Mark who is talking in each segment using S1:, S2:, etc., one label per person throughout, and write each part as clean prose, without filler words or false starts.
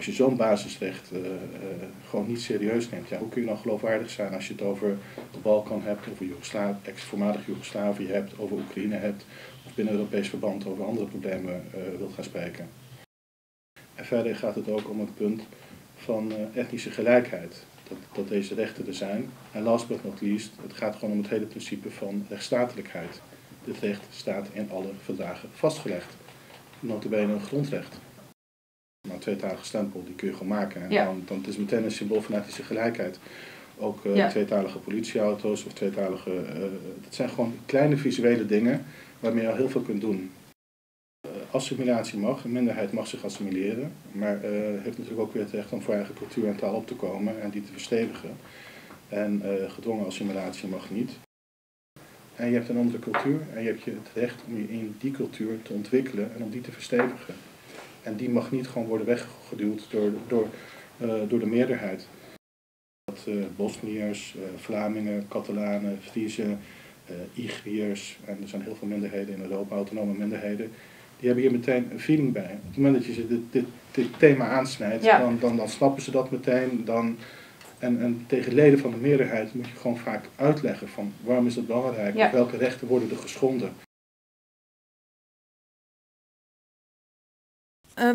S1: Als je zo'n basisrecht gewoon niet serieus neemt, ja, hoe kun je dan geloofwaardig zijn als je het over de Balkan hebt, over ex-voormalig Joegoslavië hebt, over Oekraïne hebt, of binnen Europees verband over andere problemen wilt gaan spreken. En verder gaat het ook om het punt van etnische gelijkheid. Dat deze rechten er zijn. En last but not least, het gaat gewoon om het hele principe van rechtsstatelijkheid. Dit recht staat in alle verdragen vastgelegd. Nota bene een grondrecht. Maar een tweetalige stempel, die kun je gewoon maken. En dan het is meteen een symbool van etnische gelijkheid. Ook tweetalige politieauto's of tweetalige... dat zijn gewoon kleine visuele dingen waarmee je al heel veel kunt doen. Assimilatie mag, een minderheid mag zich assimileren, maar heeft natuurlijk ook weer het recht om voor eigen cultuur en taal op te komen en die te verstevigen. En gedwongen assimilatie mag niet. En je hebt een andere cultuur en je hebt het recht om je in die cultuur te ontwikkelen en om die te verstevigen. En die mag niet gewoon worden weggeduwd door de meerderheid. Bosniërs, Vlamingen, Catalanen, Friezen, Ygriërs, en er zijn heel veel minderheden in Europa, autonome minderheden. Die hebben hier meteen een feeling bij. Op het moment dat je ze dit thema aansnijdt, dan snappen ze dat meteen. En tegen leden van de meerderheid moet je gewoon vaak uitleggen van waarom is dat belangrijk, of welke rechten worden er geschonden.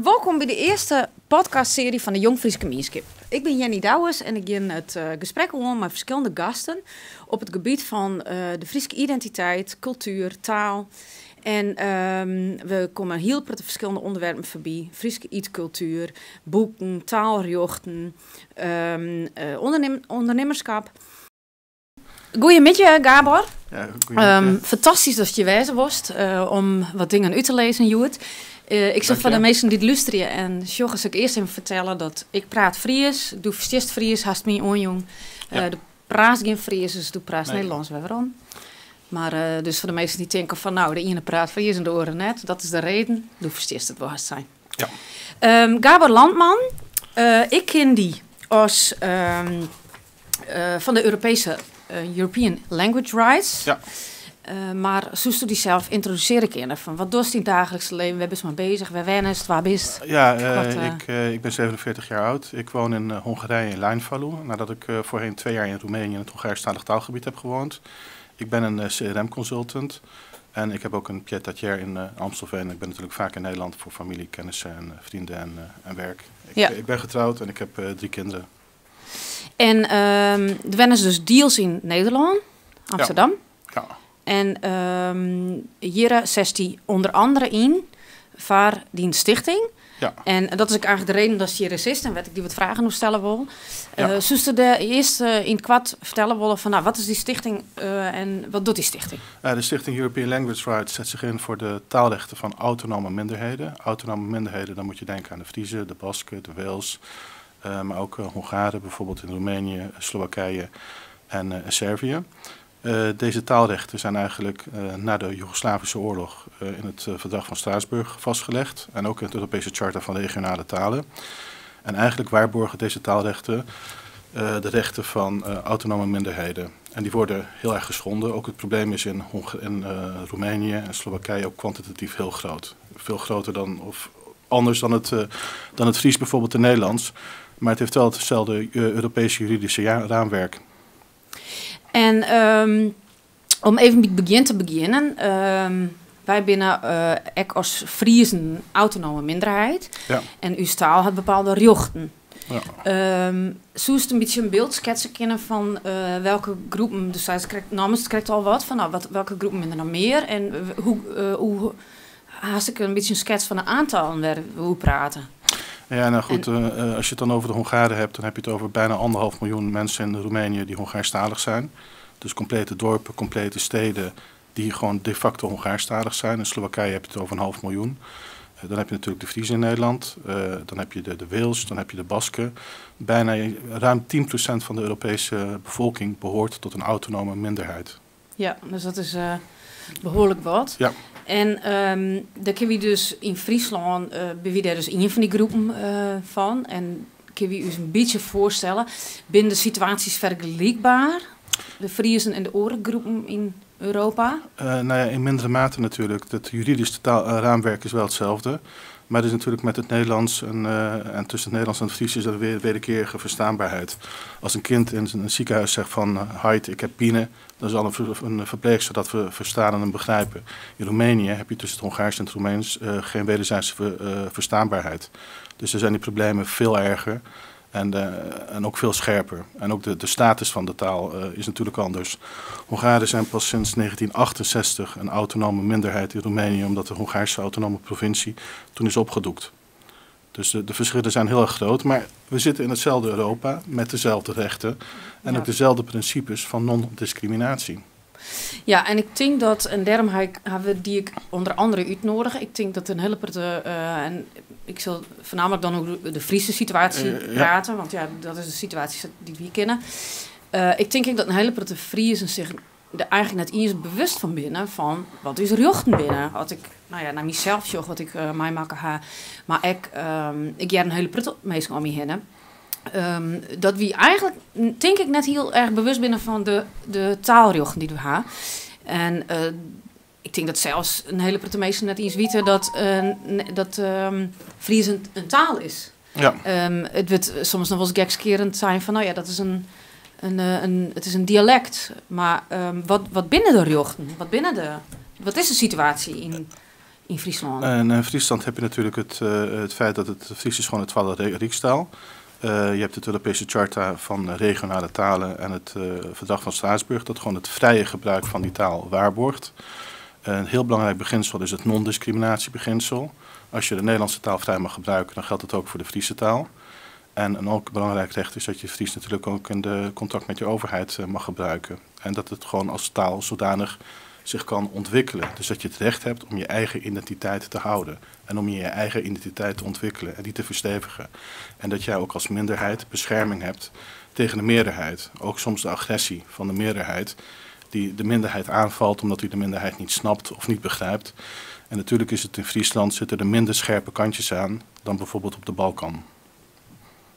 S2: Welkom bij de eerste podcastserie van de Jong Fries Gemeenschap. Ik ben Jenny Douwes en ik begin het gesprek om met verschillende gasten op het gebied van de Friese identiteit, cultuur, taal. En we komen heel veel verschillende onderwerpen voorbij. Friese eetcultuur, boeken, taalrechten, ondernemerschap. Goeiemiddag, Gabor.
S1: Ja,
S2: fantastisch dat je wijzer was om wat dingen uit te lezen, Joet. Ik zeg van de mensen die het luisteren en Sjogges ik eerst even vertellen dat ik praat Fries, doe verstest Fries, haast me onjong. De praat geen Fries, dus doe praat Nederlands weer waarom. Maar dus voor de mensen die denken van nou, de ene praat Fries en de andere net, dat is de reden, doe verstest het wel haast zijn.
S1: Ja.
S2: Gabor Landman, ik ken die als van de Europese European Language Rights.
S1: Ja.
S2: Maar zoals du die zelf introduceer ik van wat doe je in het dagelijks leven? We zijn maar bezig, we wennen het, waar bist?
S1: Ja, ik ben 47 jaar oud. Ik woon in Hongarije in Leinfalu. Nadat ik voorheen 2 jaar in Roemenië in het Hongaarstalig taalgebied heb gewoond. Ik ben een CRM-consultant. En ik heb ook een pied-à-terre in Amstelveen. Ik ben natuurlijk vaak in Nederland voor familie, kennissen en vrienden en werk. Ik ben getrouwd en ik heb 3 kinderen.
S2: En er wennen dus deals in Nederland, Amsterdam.
S1: Ja.
S2: En hier zet hij onder andere in voor die stichting. Ja. En dat is ook eigenlijk de reden dat je hier is. En weet ik die wat vragen nog stellen wil. Zoals ze de eerst in het kwart vertellen willen van nou, wat is die stichting en wat doet die stichting?
S1: De stichting European Language Rights zet zich in voor de taalrechten van autonome minderheden. Autonome minderheden, dan moet je denken aan de Friezen, de Basken, de Wales. Maar ook Hongaren, bijvoorbeeld in Roemenië, Slowakije en Servië. Deze taalrechten zijn eigenlijk na de Joegoslavische oorlog in het verdrag van Straatsburg vastgelegd. En ook in het Europese Charta van regionale talen. En eigenlijk waarborgen deze taalrechten de rechten van autonome minderheden. En die worden heel erg geschonden. Ook het probleem is in Roemenië en Slowakije ook kwantitatief heel groot. Veel groter dan, of anders dan het Fries bijvoorbeeld in Nederlands. Maar het heeft wel hetzelfde Europese juridische raamwerk.
S2: En om even met het begin te beginnen. Wij binnen ik als Friesen autonome minderheid. Ja. En uw taal had bepaalde rechten. Ja. Zou je een beetje een beeld schetsen kunnen van welke groepen, dus hij krijgt al wat van nou, welke groepen minder dan meer en hoe haast ik een beetje een schets van een aantal waar we praten.
S1: Ja, nou goed, als je het dan over de Hongaren hebt, dan heb je het over bijna 1,5 miljoen mensen in Roemenië die Hongaarstalig zijn. Dus complete dorpen, complete steden die gewoon de facto Hongaarstalig zijn. In Slowakije heb je het over 1,5 miljoen. Dan heb je natuurlijk de Friezen in Nederland, dan heb je de Wales, dan heb je de Basken. Bijna ruim 10% van de Europese bevolking behoort tot een autonome minderheid.
S2: Ja, dus dat is behoorlijk wat.
S1: Ja.
S2: En daar kun je dus in Friesland, ben je daar dus een van die groepen van. En kun je dus een beetje voorstellen, binnen de situaties vergelijkbaar? De Friesen en de andere groepen in Europa?
S1: Nou ja, in mindere mate natuurlijk. Het juridische raamwerk is wel hetzelfde. Maar er is natuurlijk met het Nederlands en tussen het Nederlands en het Fries is er weer wederkerige verstaanbaarheid. Als een kind in een ziekenhuis zegt van Heid, ik heb pine, dan zal een verpleegster dat verstaan en begrijpen. In Roemenië heb je tussen het Hongaars en het Roemeens geen wederzijdse verstaanbaarheid. Dus er zijn die problemen veel erger. En ook veel scherper. En ook de status van de taal is natuurlijk anders. Hongaren zijn pas sinds 1968 een autonome minderheid in Roemenië, omdat de Hongaarse autonome provincie toen is opgedoekt. Dus de verschillen zijn heel erg groot, maar we zitten in hetzelfde Europa met dezelfde rechten en ook dezelfde principes van non-discriminatie.
S2: Ja, en ik denk dat, en daarom hebben we die ik onder andere uitnodigen. Ik denk dat een helper en ik zal voornamelijk dan ook de Friese situatie praten, want ja, dat is de situatie die we hier kennen. Ik denk dat een helper de Friesen zich er eigenlijk net eens bewust van binnen, van wat is rechten binnen. Als ik, naar mezelf zorg, wat ik mij maken ha, maar ik een hele prut meestal om me heen. Dat we eigenlijk, denk ik, net heel erg bewust binnen van de taalrechten die we hebben. En ik denk dat zelfs een hele prut meestal net eens weten dat Fries een taal is. Ja. Het wordt soms nog wel eens gekskerend zijn van, dat is het is een dialect. Maar wat binnen de rechten? Wat is de situatie in Friesland?
S1: In Friesland heb je natuurlijk het feit dat het Fries is gewoon het tweede Rijkstaal. Je hebt het Europese Charta van regionale talen en het Verdrag van Straatsburg, dat gewoon het vrije gebruik van die taal waarborgt. Een heel belangrijk beginsel is het non-discriminatiebeginsel. Als je de Nederlandse taal vrij mag gebruiken, dan geldt het ook voor de Friese taal. En een ook belangrijk recht is dat je Fries natuurlijk ook in de contact met je overheid mag gebruiken. En dat het gewoon als taal zodanig zich kan ontwikkelen. Dus dat je het recht hebt om je eigen identiteit te houden. En om je eigen identiteit te ontwikkelen en die te verstevigen. En dat jij ook als minderheid bescherming hebt tegen de meerderheid. Ook soms de agressie van de meerderheid die de minderheid aanvalt omdat hij de minderheid niet snapt of niet begrijpt. En natuurlijk is het in Friesland zitten er minder scherpe kantjes aan dan bijvoorbeeld op de Balkan.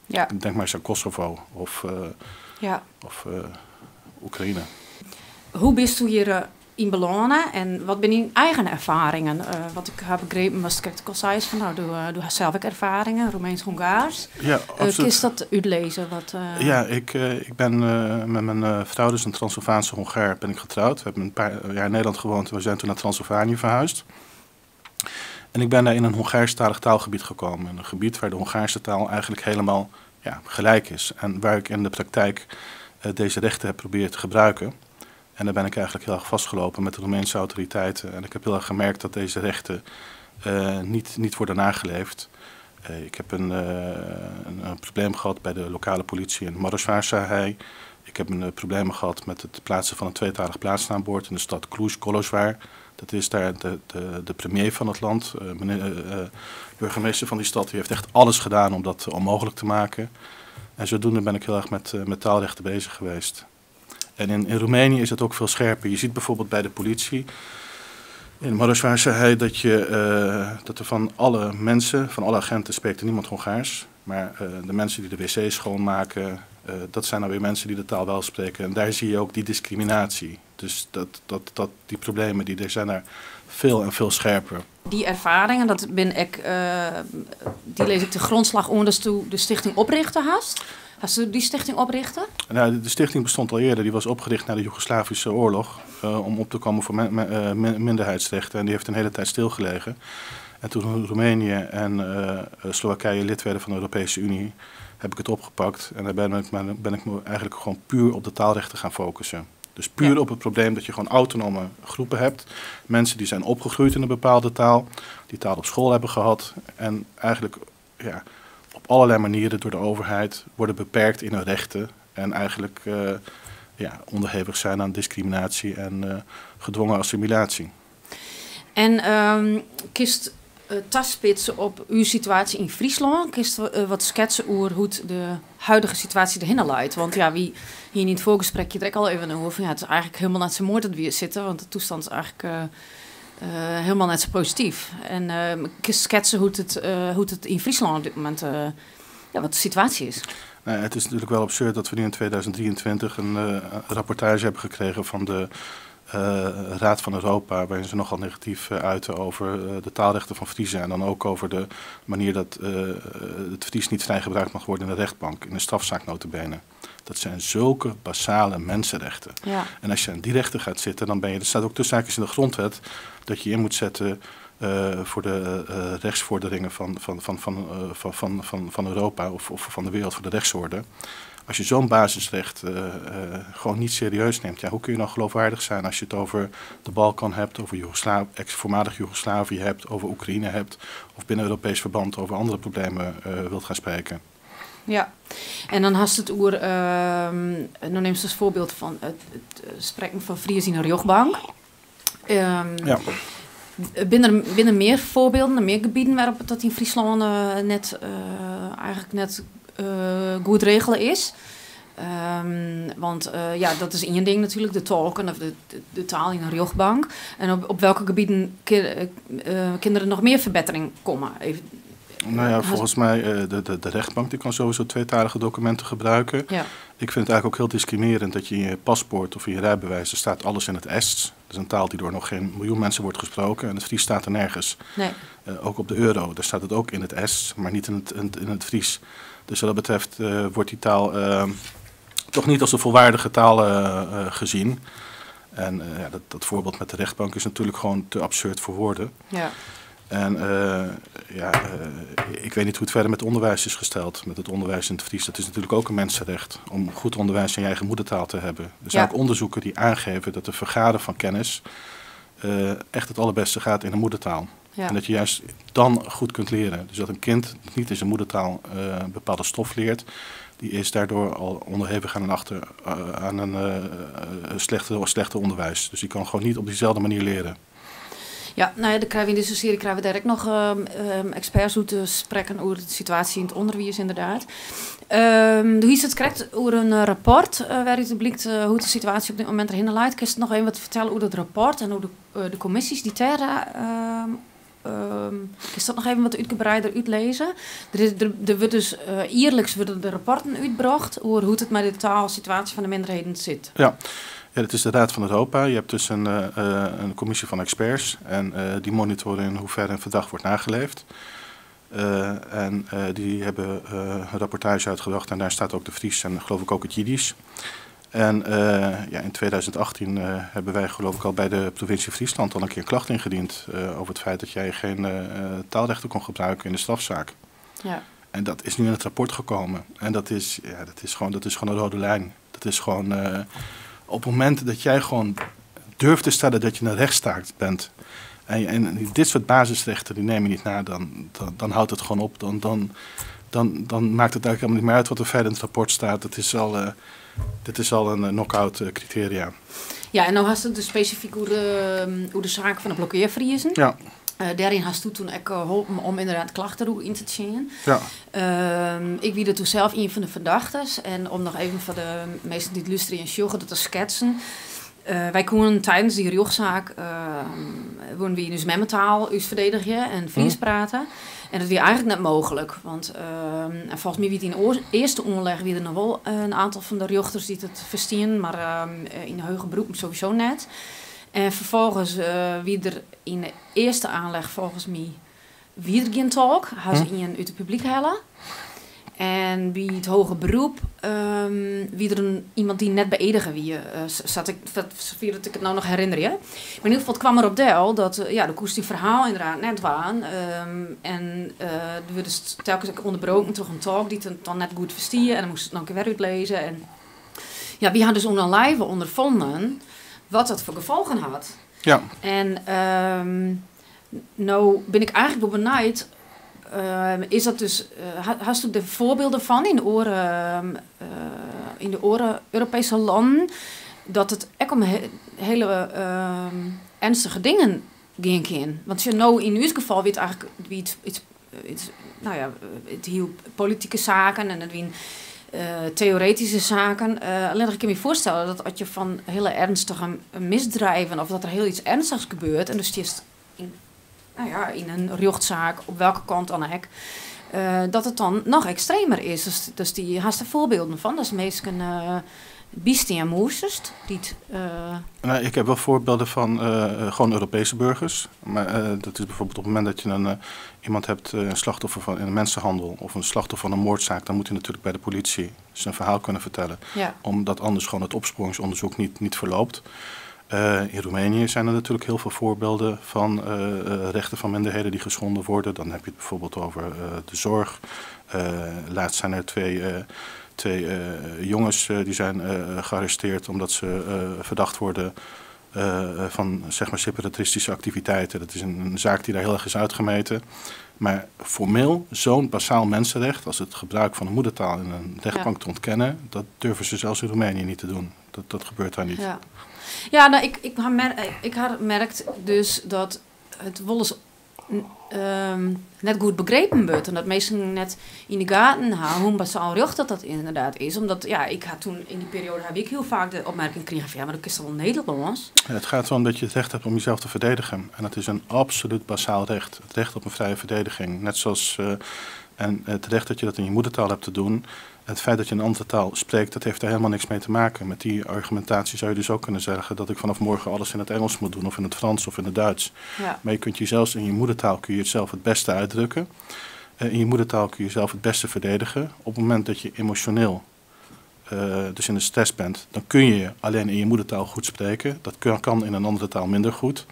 S1: Ja. Denk maar eens aan Kosovo of Oekraïne.
S2: Hoe bist u hier in belonen en wat zijn uw eigen ervaringen? Wat ik heb begrepen was dat ik al zei van doe zelf ook ervaringen, Roemeens-Hongaars.
S1: Ja,
S2: is dat uitlezen?
S1: Ja, ik ben met mijn vrouw, dus een Transylvaanse Hongaar, ben ik getrouwd. We hebben een paar jaar in Nederland gewoond en we zijn toen naar Transylvanië verhuisd. En ik ben daar in een Hongaarstalig taalgebied gekomen. Een gebied waar de Hongaarse taal eigenlijk helemaal gelijk is. En waar ik in de praktijk deze rechten heb proberen te gebruiken. En daar ben ik eigenlijk heel erg vastgelopen met de Roemeense autoriteiten. En ik heb heel erg gemerkt dat deze rechten niet worden nageleefd. Ik heb een probleem gehad bij de lokale politie in Marosvásárhely. Ik heb een probleem gehad met het plaatsen van een tweetalig plaatsnaambord in de stad Cluj-Kolozsvár. Dat is daar de premier van het land, burgemeester van die stad. Die heeft echt alles gedaan om dat onmogelijk te maken. En zodoende ben ik heel erg met taalrechten bezig geweest. En in Roemenië is het ook veel scherper. Je ziet bijvoorbeeld bij de politie in Marosvásárhely dat er van alle mensen, van alle agenten spreekt er niemand Hongaars. Maar de mensen die de wc's schoonmaken, dat zijn dan weer mensen die de taal wel spreken. En daar zie je ook die discriminatie. Dus die problemen die zijn daar veel en veel scherper.
S2: Die ervaringen, die lees ik de grondslag onder toen de stichting oprichten hast. Hast u die stichting oprichten?
S1: Nou, de stichting bestond al eerder. Die was opgericht na de Joegoslavische oorlog om op te komen voor minderheidsrechten. En die heeft een hele tijd stilgelegen. En toen Roemenië en Slowakije lid werden van de Europese Unie, heb ik het opgepakt. En daar ben ik me eigenlijk gewoon puur op de taalrechten gaan focussen. Dus puur op het probleem dat je gewoon autonome groepen hebt. Mensen die zijn opgegroeid in een bepaalde taal, die taal op school hebben gehad. En eigenlijk op allerlei manieren door de overheid worden beperkt in hun rechten. En eigenlijk onderhevig zijn aan discriminatie en gedwongen assimilatie.
S2: En kist tastspitsen op uw situatie in Friesland. Kist wat schetsen over hoe de huidige situatie erin leidt. Want wie hier in het voorgesprekje direct al even over van het is eigenlijk helemaal net zo mooi dat we hier zitten. Want de toestand is eigenlijk helemaal net zo positief. En kist schetsen hoe het in Friesland op dit moment wat de situatie is.
S1: Nou, het is natuurlijk wel absurd dat we nu in 2023 een rapportage hebben gekregen van de Raad van Europa, waarin ze nogal negatief uiten over de taalrechten van Friezen en dan ook over de manier dat het Fries niet vrij gebruikt mag worden in de rechtbank, in een strafzaak nota bene. Dat zijn zulke basale mensenrechten. Ja. En als je aan die rechten gaat zitten, dan ben je, er staat ook tussen haakjes in de grondwet, dat je in moet zetten voor de rechtsvorderingen van Europa of van de wereld, voor de rechtsorde. Als je zo'n basisrecht gewoon niet serieus neemt, ja, hoe kun je dan geloofwaardig zijn als je het over de Balkan hebt, over voormalig Joegoslavië hebt, over Oekraïne hebt, of binnen Europees verband over andere problemen wilt gaan spreken?
S2: Ja, en dan had het oer, dan neemt ze als voorbeeld van het spreken van Fries in een rechtbank. Ja. Binnen meer voorbeelden, meer gebieden waarop dat in Friesland eigenlijk net goed regelen is. Want dat is één ding natuurlijk, de tolken of de taal in een rechtbank. En op welke gebieden kinderen nog meer verbetering komen? Even,
S1: nou ja, volgens mij, de rechtbank die kan sowieso tweetalige documenten gebruiken. Ja. Ik vind het eigenlijk ook heel discriminerend dat je in je paspoort of in je rijbewijs, er staat alles in het Ests. Dat is een taal die door nog geen miljoen mensen wordt gesproken. En het Fries staat er nergens. Nee. Ook op de euro, daar staat het ook in het Ests, maar niet in het Fries. Dus wat dat betreft wordt die taal toch niet als een volwaardige taal gezien. En dat voorbeeld met de rechtbank is natuurlijk gewoon te absurd voor woorden. Ja. En ik weet niet hoe het verder met onderwijs is gesteld. Met het onderwijs in het Fries. Dat is natuurlijk ook een mensenrecht om goed onderwijs in je eigen moedertaal te hebben. Er zijn ook onderzoeken die aangeven dat de vergaren van kennis echt het allerbeste gaat in de moedertaal. Ja. En dat je juist dan goed kunt leren. Dus dat een kind niet in zijn moedertaal bepaalde stof leert, die is daardoor al onderhevig aan een slechte onderwijs. Dus die kan gewoon niet op diezelfde manier leren.
S2: Ja, nou ja, dan krijgen we in deze serie direct nog experts hoe te spreken over de situatie in het onderwijs inderdaad. Hoe is het correct over een rapport waarin het blijkt hoe de situatie op dit moment erin leidt. Kun je nog even wat vertellen over het rapport en hoe de commissies die terra kun je dat nog even wat uitgebreider uitlezen? Er wordt dus jaarlijks worden de rapporten uitgebracht over hoe het met de taalsituatie van de minderheden zit.
S1: Ja. Ja, dat is de Raad van Europa. Je hebt dus een commissie van experts en die monitoren in hoeverre een verdrag wordt nageleefd. Die hebben een rapportage uitgebracht en daar staat ook de Fries en geloof ik ook het Jiddisch. En in 2018 hebben wij geloof ik al bij de provincie Friesland al een keer een klacht ingediend over het feit dat jij geen taalrechten kon gebruiken in de strafzaak. Ja. En dat is nu in het rapport gekomen. En dat is gewoon een rode lijn. Dat is gewoon op het moment dat jij gewoon durft te stellen dat je een rechtsstaat bent. En dit soort basisrechten die neem je niet na, dan houdt het gewoon op. Dan maakt het eigenlijk helemaal niet meer uit wat er verder in het rapport staat. Dit is al een knock-out criteria.
S2: Ja, en nou had het dus specifiek hoe de zaak van de blokkeervriezen. Ja. Daarin had je toen ook geholpen om inderdaad klachten in te zien. Ja. Ik wie er toen zelf een van de verdachtes. En om nog even voor de meesten die het luisteren en sjoggen dat te schetsen. Wij konden tijdens die rechtszaak we dus met metaal verdedigen en Fries praten. En dat was eigenlijk net mogelijk. Want volgens mij wie het in de eerste onderleg wie er nog wel een aantal van de rechters die het verstien, maar in de hoge beroep sowieso net. En vervolgens wie er in de eerste aanleg volgens mij weer geen talk, had ze in uit het publiek halen. En bij het hoge beroep, wie er iemand die net beëdigen wie zat ik, dat ik het nou nog herinner je. Maar in ieder geval het kwam erop deel dat de koers die verhaal inderdaad net waren. En er werd dus telkens onderbroken door een talk die het dan net goed verstien. En dan moest het nog een keer weer uitlezen. En ja, wie hadden dus online ondervonden wat dat voor gevolgen had. Ja. En nou ben ik eigenlijk wel benieuwd. Is dat dus, hast u de voorbeelden van in de oren Europese landen, dat het echt om hele ernstige dingen ging in? Want je nou in uw geval weet eigenlijk het heel politieke zaken en het theoretische zaken. Alleen ik kan me voorstellen dat als je van hele ernstige misdrijven of dat er heel iets ernstigs gebeurt en dus het is in een rechtszaak, op welke kant dan ook, dat het dan nog extremer is. Dus die haast er voorbeelden van. Dat is meestal Biestie en moestest.
S1: Nou, ik heb wel voorbeelden van gewoon Europese burgers. Maar dat is bijvoorbeeld op het moment dat je iemand hebt, een slachtoffer van een mensenhandel of een slachtoffer van een moordzaak, dan moet hij natuurlijk bij de politie zijn verhaal kunnen vertellen. Ja. Omdat anders gewoon het opsporingsonderzoek niet verloopt. In Roemenië zijn er natuurlijk heel veel voorbeelden van rechten van minderheden die geschonden worden. Dan heb je het bijvoorbeeld over de zorg. Laatst zijn er twee jongens die zijn gearresteerd omdat ze verdacht worden van zeg maar separatistische activiteiten. Dat is een zaak die daar heel erg is uitgemeten. Maar formeel zo'n basaal mensenrecht als het gebruik van een moedertaal in een rechtbank te ontkennen, dat durven ze zelfs in Roemenië niet te doen. Dat gebeurt daar niet.
S2: Ja, nou, ik had merkt dus dat het wel eens net goed begrepen wordt. En dat mensen net in de gaten houden hoe basaal recht dat inderdaad is. Omdat, ja, ik had toen in die periode heb ik heel vaak de opmerking gekregen van, ja, maar dat is toch wel Nederlands?
S1: Ja, het gaat erom dat je het recht hebt om jezelf te verdedigen. En dat is een absoluut basaal recht. Het recht op een vrije verdediging. Net zoals en het recht dat je dat in je moedertaal hebt te doen. Het feit dat je een andere taal spreekt, dat heeft daar helemaal niks mee te maken. Met die argumentatie zou je dus ook kunnen zeggen dat ik vanaf morgen alles in het Engels moet doen, of in het Frans of in het Duits. Ja. Maar je kunt jezelf in je moedertaal kun je het zelf het beste uitdrukken. In je moedertaal kun je jezelf het beste verdedigen. Op het moment dat je emotioneel, dus in de stress bent, dan kun je alleen in je moedertaal goed spreken. Dat kan in een andere taal minder goed.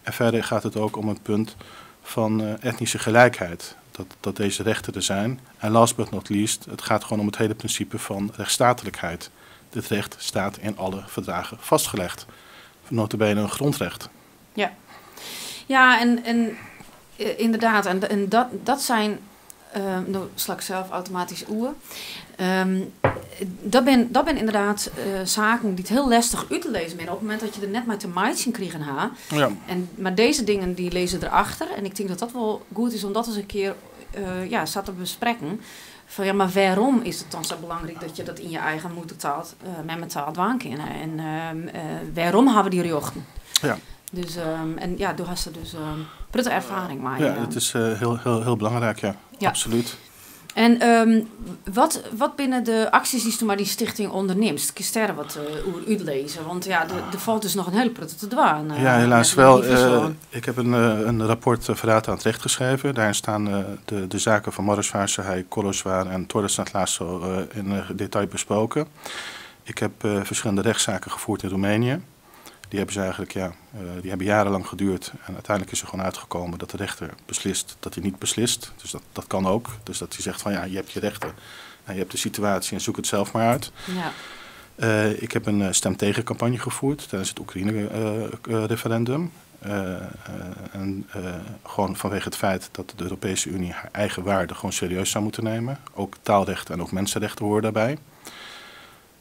S1: En verder gaat het ook om een punt van etnische gelijkheid. Dat deze rechten er zijn. En last but not least, het gaat gewoon om het hele principe van rechtsstatelijkheid. Dit recht staat in alle verdragen vastgelegd. Nota bene een grondrecht.
S2: Ja, en inderdaad, en dat zijn, nou sla ik zelf automatisch oer. Dat ben inderdaad zaken die het heel lastig uit te lezen zijn. Op het moment dat je er net maar te maken krijgen ha. Ja. Maar deze dingen die lezen erachter. En ik denk dat dat wel goed is om dat eens een keer zat te bespreken. Van ja, maar waarom is het dan zo belangrijk dat je dat in je eigen moedertaal met metaal dwaan kennen? En waarom hebben die rechten? Ja. Dus, en ja, toen had ze dus prutte ervaring maar.
S1: Ja, het is heel belangrijk, ja. Absoluut.
S2: En wat binnen de acties die maar die stichting onderneemt? Kun je daar wat uitlezen? Want ja, er valt dus nog een hele prutte te dwaan.
S1: Ja, helaas wel. Ik heb een rapport verraad aan het recht geschreven. Daarin staan de zaken van Marosvárszéhely, Kolozsvár en Torres-Szentlászló in detail besproken. Ik heb verschillende rechtszaken gevoerd in Roemenië. Die hebben ze eigenlijk, die hebben jarenlang geduurd. En uiteindelijk is er gewoon uitgekomen dat de rechter beslist dat hij niet beslist. Dus dat kan ook. Dus dat hij zegt van ja, je hebt je rechten. En je hebt de situatie en zoek het zelf maar uit. Ja. Ik heb een stem-tegencampagne gevoerd tijdens het Oekraïne-referendum. Gewoon vanwege het feit dat de Europese Unie haar eigen waarden gewoon serieus zou moeten nemen. Ook taalrechten en ook mensenrechten horen daarbij.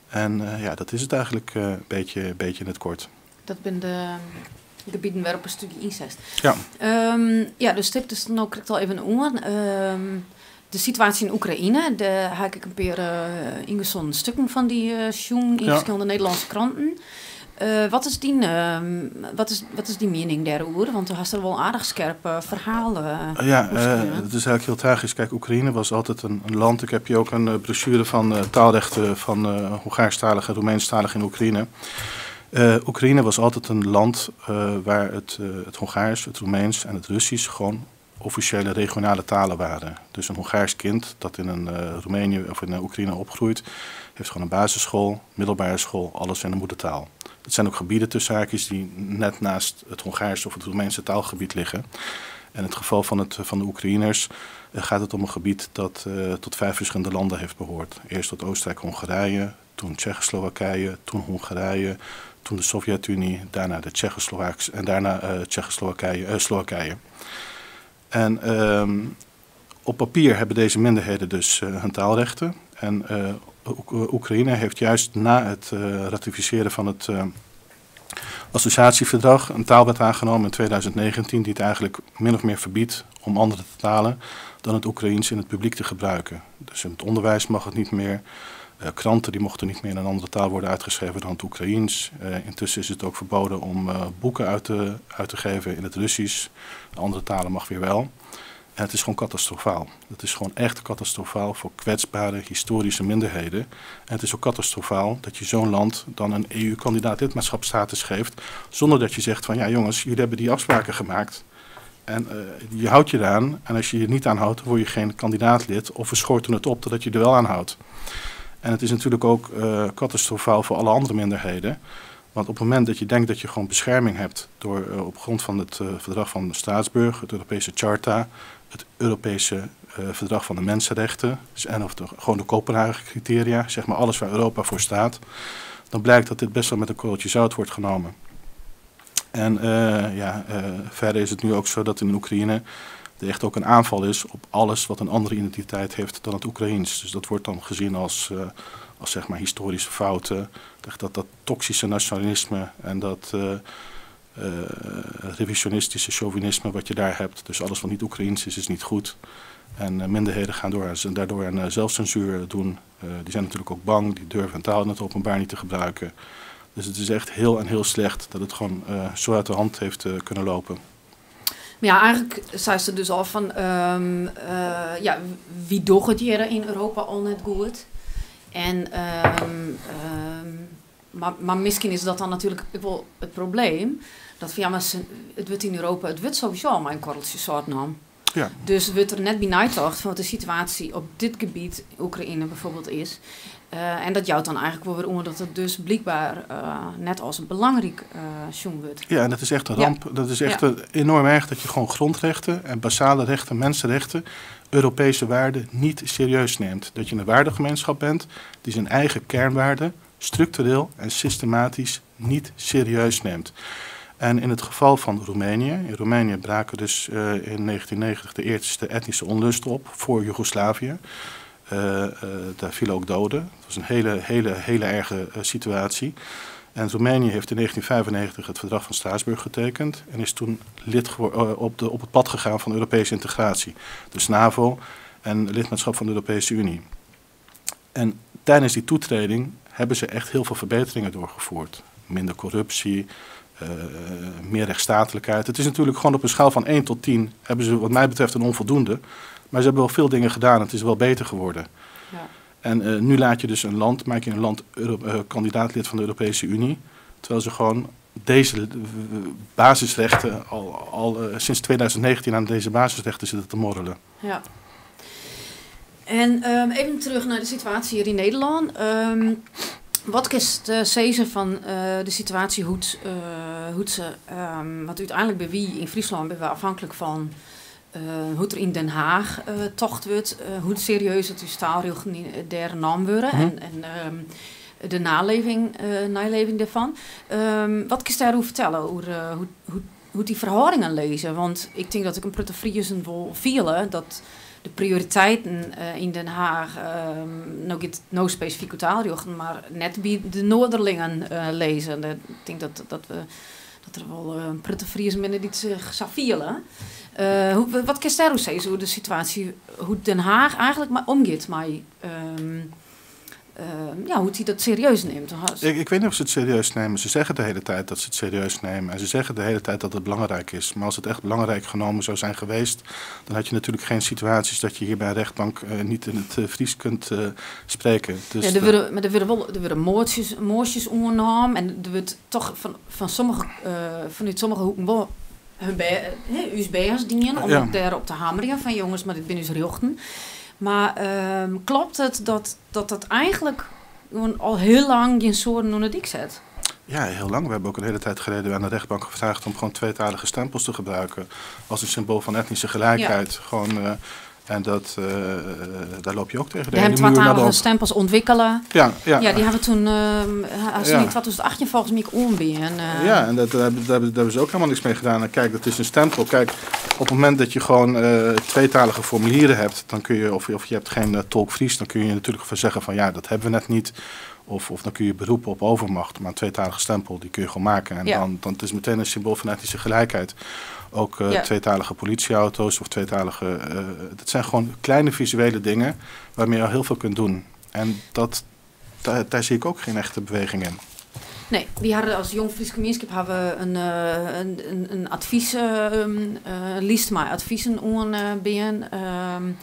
S1: En dat is het eigenlijk een beetje in het kort.
S2: Dat zijn de gebieden waarop een studie inzet.
S1: Ja.
S2: Dus tip dus nou krijg ik al even aan. De situatie in Oekraïne, daar heb ik een paar ingezonden stukken van die schoen in verschillende Nederlandse kranten. Wat is die mening daarover? Want toen had er wel aardig scherpe verhalen.
S1: Het is eigenlijk heel tragisch. Kijk, Oekraïne was altijd een land. Ik heb hier ook een brochure van taalrechten van Hongaarstalig en Roemeenstalig in Oekraïne. Oekraïne was altijd een land waar het Hongaars, het Roemeens en het Russisch gewoon officiële regionale talen waren. Dus een Hongaars kind dat in een Roemenië of in Oekraïne opgroeit, heeft gewoon een basisschool, middelbare school, alles in de moedertaal. Het zijn ook gebieden tussen haakjes die net naast het Hongaarse of het Roemeense taalgebied liggen. En in het geval van de Oekraïners gaat het om een gebied dat tot 5 verschillende landen heeft behoord. Eerst tot Oostenrijk-Hongarije, toen Tsjechoslowakije, toen Hongarije, toen de Sovjet-Unie, daarna de Tsjechoslowaaks en daarna Slowakije. En op papier hebben deze minderheden dus hun taalrechten. En Oekraïne heeft juist na het ratificeren van het associatieverdrag een taalwet aangenomen in 2019... die het eigenlijk min of meer verbiedt om andere talen dan het Oekraïens in het publiek te gebruiken. Dus in het onderwijs mag het niet meer. Kranten die mochten niet meer in een andere taal worden uitgeschreven dan het Oekraïens. Intussen is het ook verboden om boeken uit te geven in het Russisch. Andere talen mag weer wel. En het is gewoon catastrofaal. Het is gewoon echt catastrofaal voor kwetsbare historische minderheden. En het is ook catastrofaal dat je zo'n land dan een EU-kandidaat lidmaatschapsstatus geeft, zonder dat je zegt van ja jongens, jullie hebben die afspraken gemaakt. En je houdt je eraan. En als je je niet aanhoudt, dan word je geen kandidaatlid. Of we schorten het op totdat je er wel aan houdt. En het is natuurlijk ook catastrofaal voor alle andere minderheden. Want op het moment dat je denkt dat je gewoon bescherming hebt door op grond van het verdrag van Straatsburg, het Europese Charta, het Europese verdrag van de mensenrechten en gewoon de Kopenhagen-criteria, zeg maar alles waar Europa voor staat, dan blijkt dat dit best wel met een korreltje zout wordt genomen. En verder is het nu ook zo dat in Oekraïne er echt ook een aanval is op alles wat een andere identiteit heeft dan het Oekraïens. Dus dat wordt dan gezien als zeg maar historische fouten, dat toxische nationalisme en dat revisionistische chauvinisme wat je daar hebt. Dus alles wat niet Oekraïens is niet goed. En minderheden gaan daardoor aan zelfcensuur doen. Die zijn natuurlijk ook bang, die durven hun taal in het openbaar niet te gebruiken. Dus het is echt heel slecht dat het gewoon zo uit de hand heeft kunnen lopen.
S2: Ja, eigenlijk zei ze dus al van, wie doet het hier in Europa al net goed? En, maar misschien is dat dan natuurlijk wel het probleem. Dat van, ja, maar het wordt in Europa, het wordt sowieso al maar een korreltje soort nam.
S1: Ja.
S2: Dus het wordt er net bij nagedacht van wat de situatie op dit gebied, Oekraïne bijvoorbeeld, is. En dat jouwt dan eigenlijk wel weer onder dat het dus blijkbaar net als een belangrijk zoen wordt.
S1: Ja, en dat is echt een ramp. Ja. Dat is echt enorm erg dat je gewoon grondrechten en basale rechten, mensenrechten, Europese waarden niet serieus neemt. Dat je een waardegemeenschap bent die zijn eigen kernwaarden structureel en systematisch niet serieus neemt. En in het geval van Roemenië, in Roemenië braken dus in 1990 de eerste etnische onlusten op voor Joegoslavië. Daar vielen ook doden. Het was een hele erge situatie. En Roemenië heeft in 1995 het verdrag van Straatsburg getekend en is toen lid op het pad gegaan van Europese integratie. Dus NAVO en lidmaatschap van de Europese Unie. En tijdens die toetreding hebben ze echt heel veel verbeteringen doorgevoerd. Minder corruptie, meer rechtsstatelijkheid. Het is natuurlijk gewoon op een schaal van 1 tot 10 hebben ze wat mij betreft een onvoldoende. Maar ze hebben wel veel dingen gedaan. Het is wel beter geworden. Ja. En nu maak je een land kandidaatlid van de Europese Unie. Terwijl ze gewoon deze basisrechten al sinds 2019 aan deze basisrechten zitten te morrelen. Ja.
S2: En even terug naar de situatie hier in Nederland. Wat is de cezen van de situatie hoe ze, wat uiteindelijk bij wie in Friesland ben we afhankelijk van hoe het er in Den Haag tocht wordt, hoe serieus het uw taalregel der nam worden en de naleving daarvan. Wat kun je daarover vertellen, hoe die verhoudingen lezen? Want ik denk dat ik een Prutte Friesen wil vielen dat de prioriteiten in Den Haag, nou specifiek taalregel, maar net bij de Noorderlingen lezen. Ik denk dat er wel Prutte Friesen binnen die zich zou vielen. Wat kan je daarover zeggen, hoe de situatie, hoe Den Haag eigenlijk maar omgaat met hoe hij dat serieus neemt?
S1: Ik weet niet of ze het serieus nemen. Ze zeggen de hele tijd dat ze het serieus nemen. En ze zeggen de hele tijd dat het belangrijk is. Maar als het echt belangrijk genomen zou zijn geweest, dan had je natuurlijk geen situaties dat je hier bij een rechtbank niet in het Fries kunt spreken. Dus
S2: ja, er worden moordjes ondernomen. En er wordt toch vanuit sommige hoeken wel USB'ers dienen om daarop te hameren van jongens, maar dit ben dus rechten. Maar klopt het dat eigenlijk al heel lang geen soorten onder dik zet?
S1: Ja, heel lang. We hebben ook een hele tijd geleden aan de rechtbank gevraagd om gewoon tweetalige stempels te gebruiken als een symbool van etnische gelijkheid. Ja. Gewoon, en daar loop je ook tegen.
S2: We hebben tweetalige stempels ontwikkelen.
S1: Ja,
S2: die hebben we toen, als in 2018 volgens mij ombieden.
S1: Ja, en daar hebben ze ook helemaal niks mee gedaan. En kijk, dat is een stempel. Kijk, op het moment dat je gewoon tweetalige formulieren hebt, dan kun je, of je hebt geen tolk Fries, dan kun je natuurlijk van zeggen van ja, dat hebben we net niet. Of dan kun je beroepen op overmacht. Maar een tweetalige stempel, die kun je gewoon maken. En dan het is meteen een symbool van etnische gelijkheid. Ook tweetalige politieauto's of tweetalige... dat zijn gewoon kleine visuele dingen waarmee je al heel veel kunt doen. En daar zie ik ook geen echte beweging in.
S2: Nee, we hadden als Jong Fries Gemeenschap een advieslijst met adviezen aan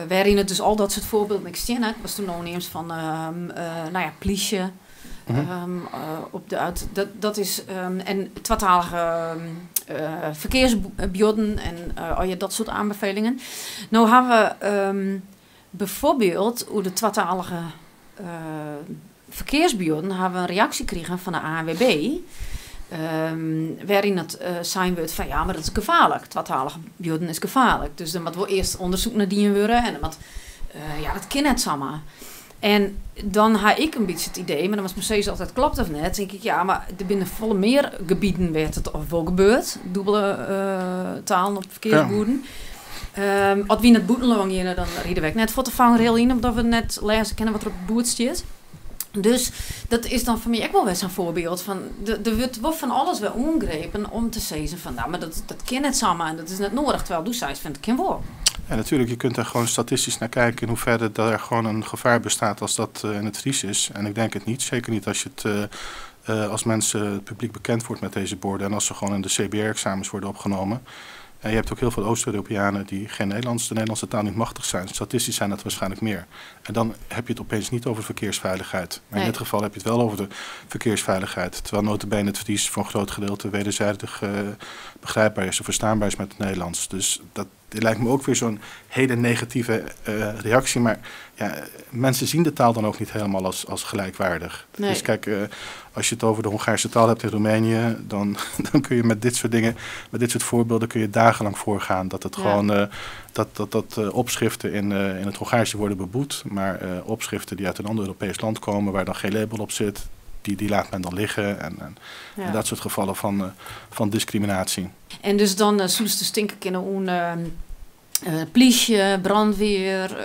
S2: waarin het dus al dat soort voorbeelden ik steen. Ik was toen nog van politie. Dat is en tweetalige verkeersborden en dat soort aanbevelingen. Nou hebben we bijvoorbeeld hoe de tweetalige verkeersborden hebben we een reactie gekregen van de ANWB. Waarin het zijn wordt van ja, maar dat is gevaarlijk. Tweetalige borden is gevaarlijk. Dus dan moeten we eerst onderzoek naar die worden en dan dat kan net samen. En dan had ik een beetje het idee, maar dan was precies altijd klopt of net. Dan denk ik, ja, maar er binnen volle meer gebieden werd het wel gebeurd. Dubbele talen op verkeersboeren. Als we in het boetenlang gingen, dan rieden we net voor de vangrail in, omdat we net lezen kennen wat er op het boert staat. Dus dat is dan voor mij ook wel eens een voorbeeld van, er wordt wel van alles weer ongrepen om te zeggen van, nou, maar dat kan net samen en dat is net nodig, terwijl du zei, vindt het geen woord.
S1: Ja, natuurlijk, je kunt er gewoon statistisch naar kijken in hoeverre er gewoon een gevaar bestaat als dat in het Fries is. En ik denk het niet, zeker niet als je het als mensen het publiek bekend wordt met deze borden en als ze gewoon in de CBR-examens worden opgenomen. En je hebt ook heel veel Oost-Europeanen die de Nederlandse taal niet machtig zijn. Statistisch zijn dat waarschijnlijk meer. En dan heb je het opeens niet over verkeersveiligheid. Maar in dit geval heb je het wel over de verkeersveiligheid. Terwijl nota bene het Fries voor een groot gedeelte wederzijdig begrijpbaar is of verstaanbaar is met het Nederlands. Dus dat lijkt me ook weer zo'n hele negatieve reactie. Maar ja, mensen zien de taal dan ook niet helemaal als gelijkwaardig. Nee. Dus kijk, als je het over de Hongaarse taal hebt in Roemenië, dan kun je met dit soort dingen, met dit soort voorbeelden kun je dagenlang voorgaan. Dat het gewoon dat opschriften in het Hongaarse worden beboet, maar opschriften die uit een ander Europees land komen, waar dan geen label op zit, die laat men dan liggen en dat soort gevallen van discriminatie. En
S2: dus dan zullen ze stinken kunnen politie, brandweer,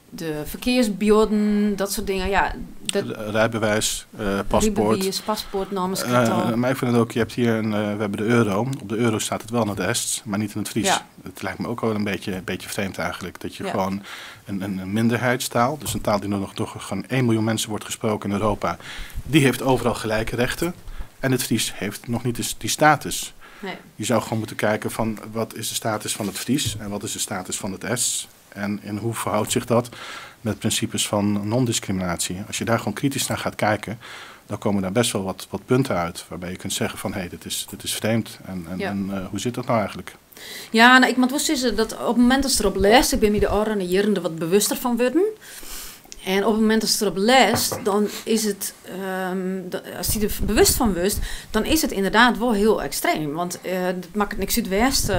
S2: de verkeersborden, dat soort dingen. Ja,
S1: rijbewijs, paspoort.
S2: Paspoort namens
S1: maar ik vind het ook, je hebt hier we hebben de euro. Op de euro staat het wel in het Est, maar niet in het Fries. Ja. Het lijkt me ook wel een beetje vreemd eigenlijk. Dat je gewoon een minderheidstaal, dus een taal die nog door gewoon 1 miljoen mensen wordt gesproken in Europa, die heeft overal gelijke rechten. En het Fries heeft nog niet die status. Nee. Je zou gewoon moeten kijken van wat is de status van het Fries en wat is de status van het Est. En in hoe verhoudt zich dat met principes van non-discriminatie. Als je daar gewoon kritisch naar gaat kijken, dan komen daar best wel wat punten uit. Waarbij je kunt zeggen van hé, dit is vreemd. En hoe zit dat nou eigenlijk?
S2: Ja, nou, ik moet wel zeggen dat op het moment dat ze erop leest, ik ben me de oren en jaren er wat bewuster van worden. En op het moment dat ze erop leest, dan is het, als hij er bewust van wist, dan is het inderdaad wel heel extreem. Want dat maakt het niks uitwest.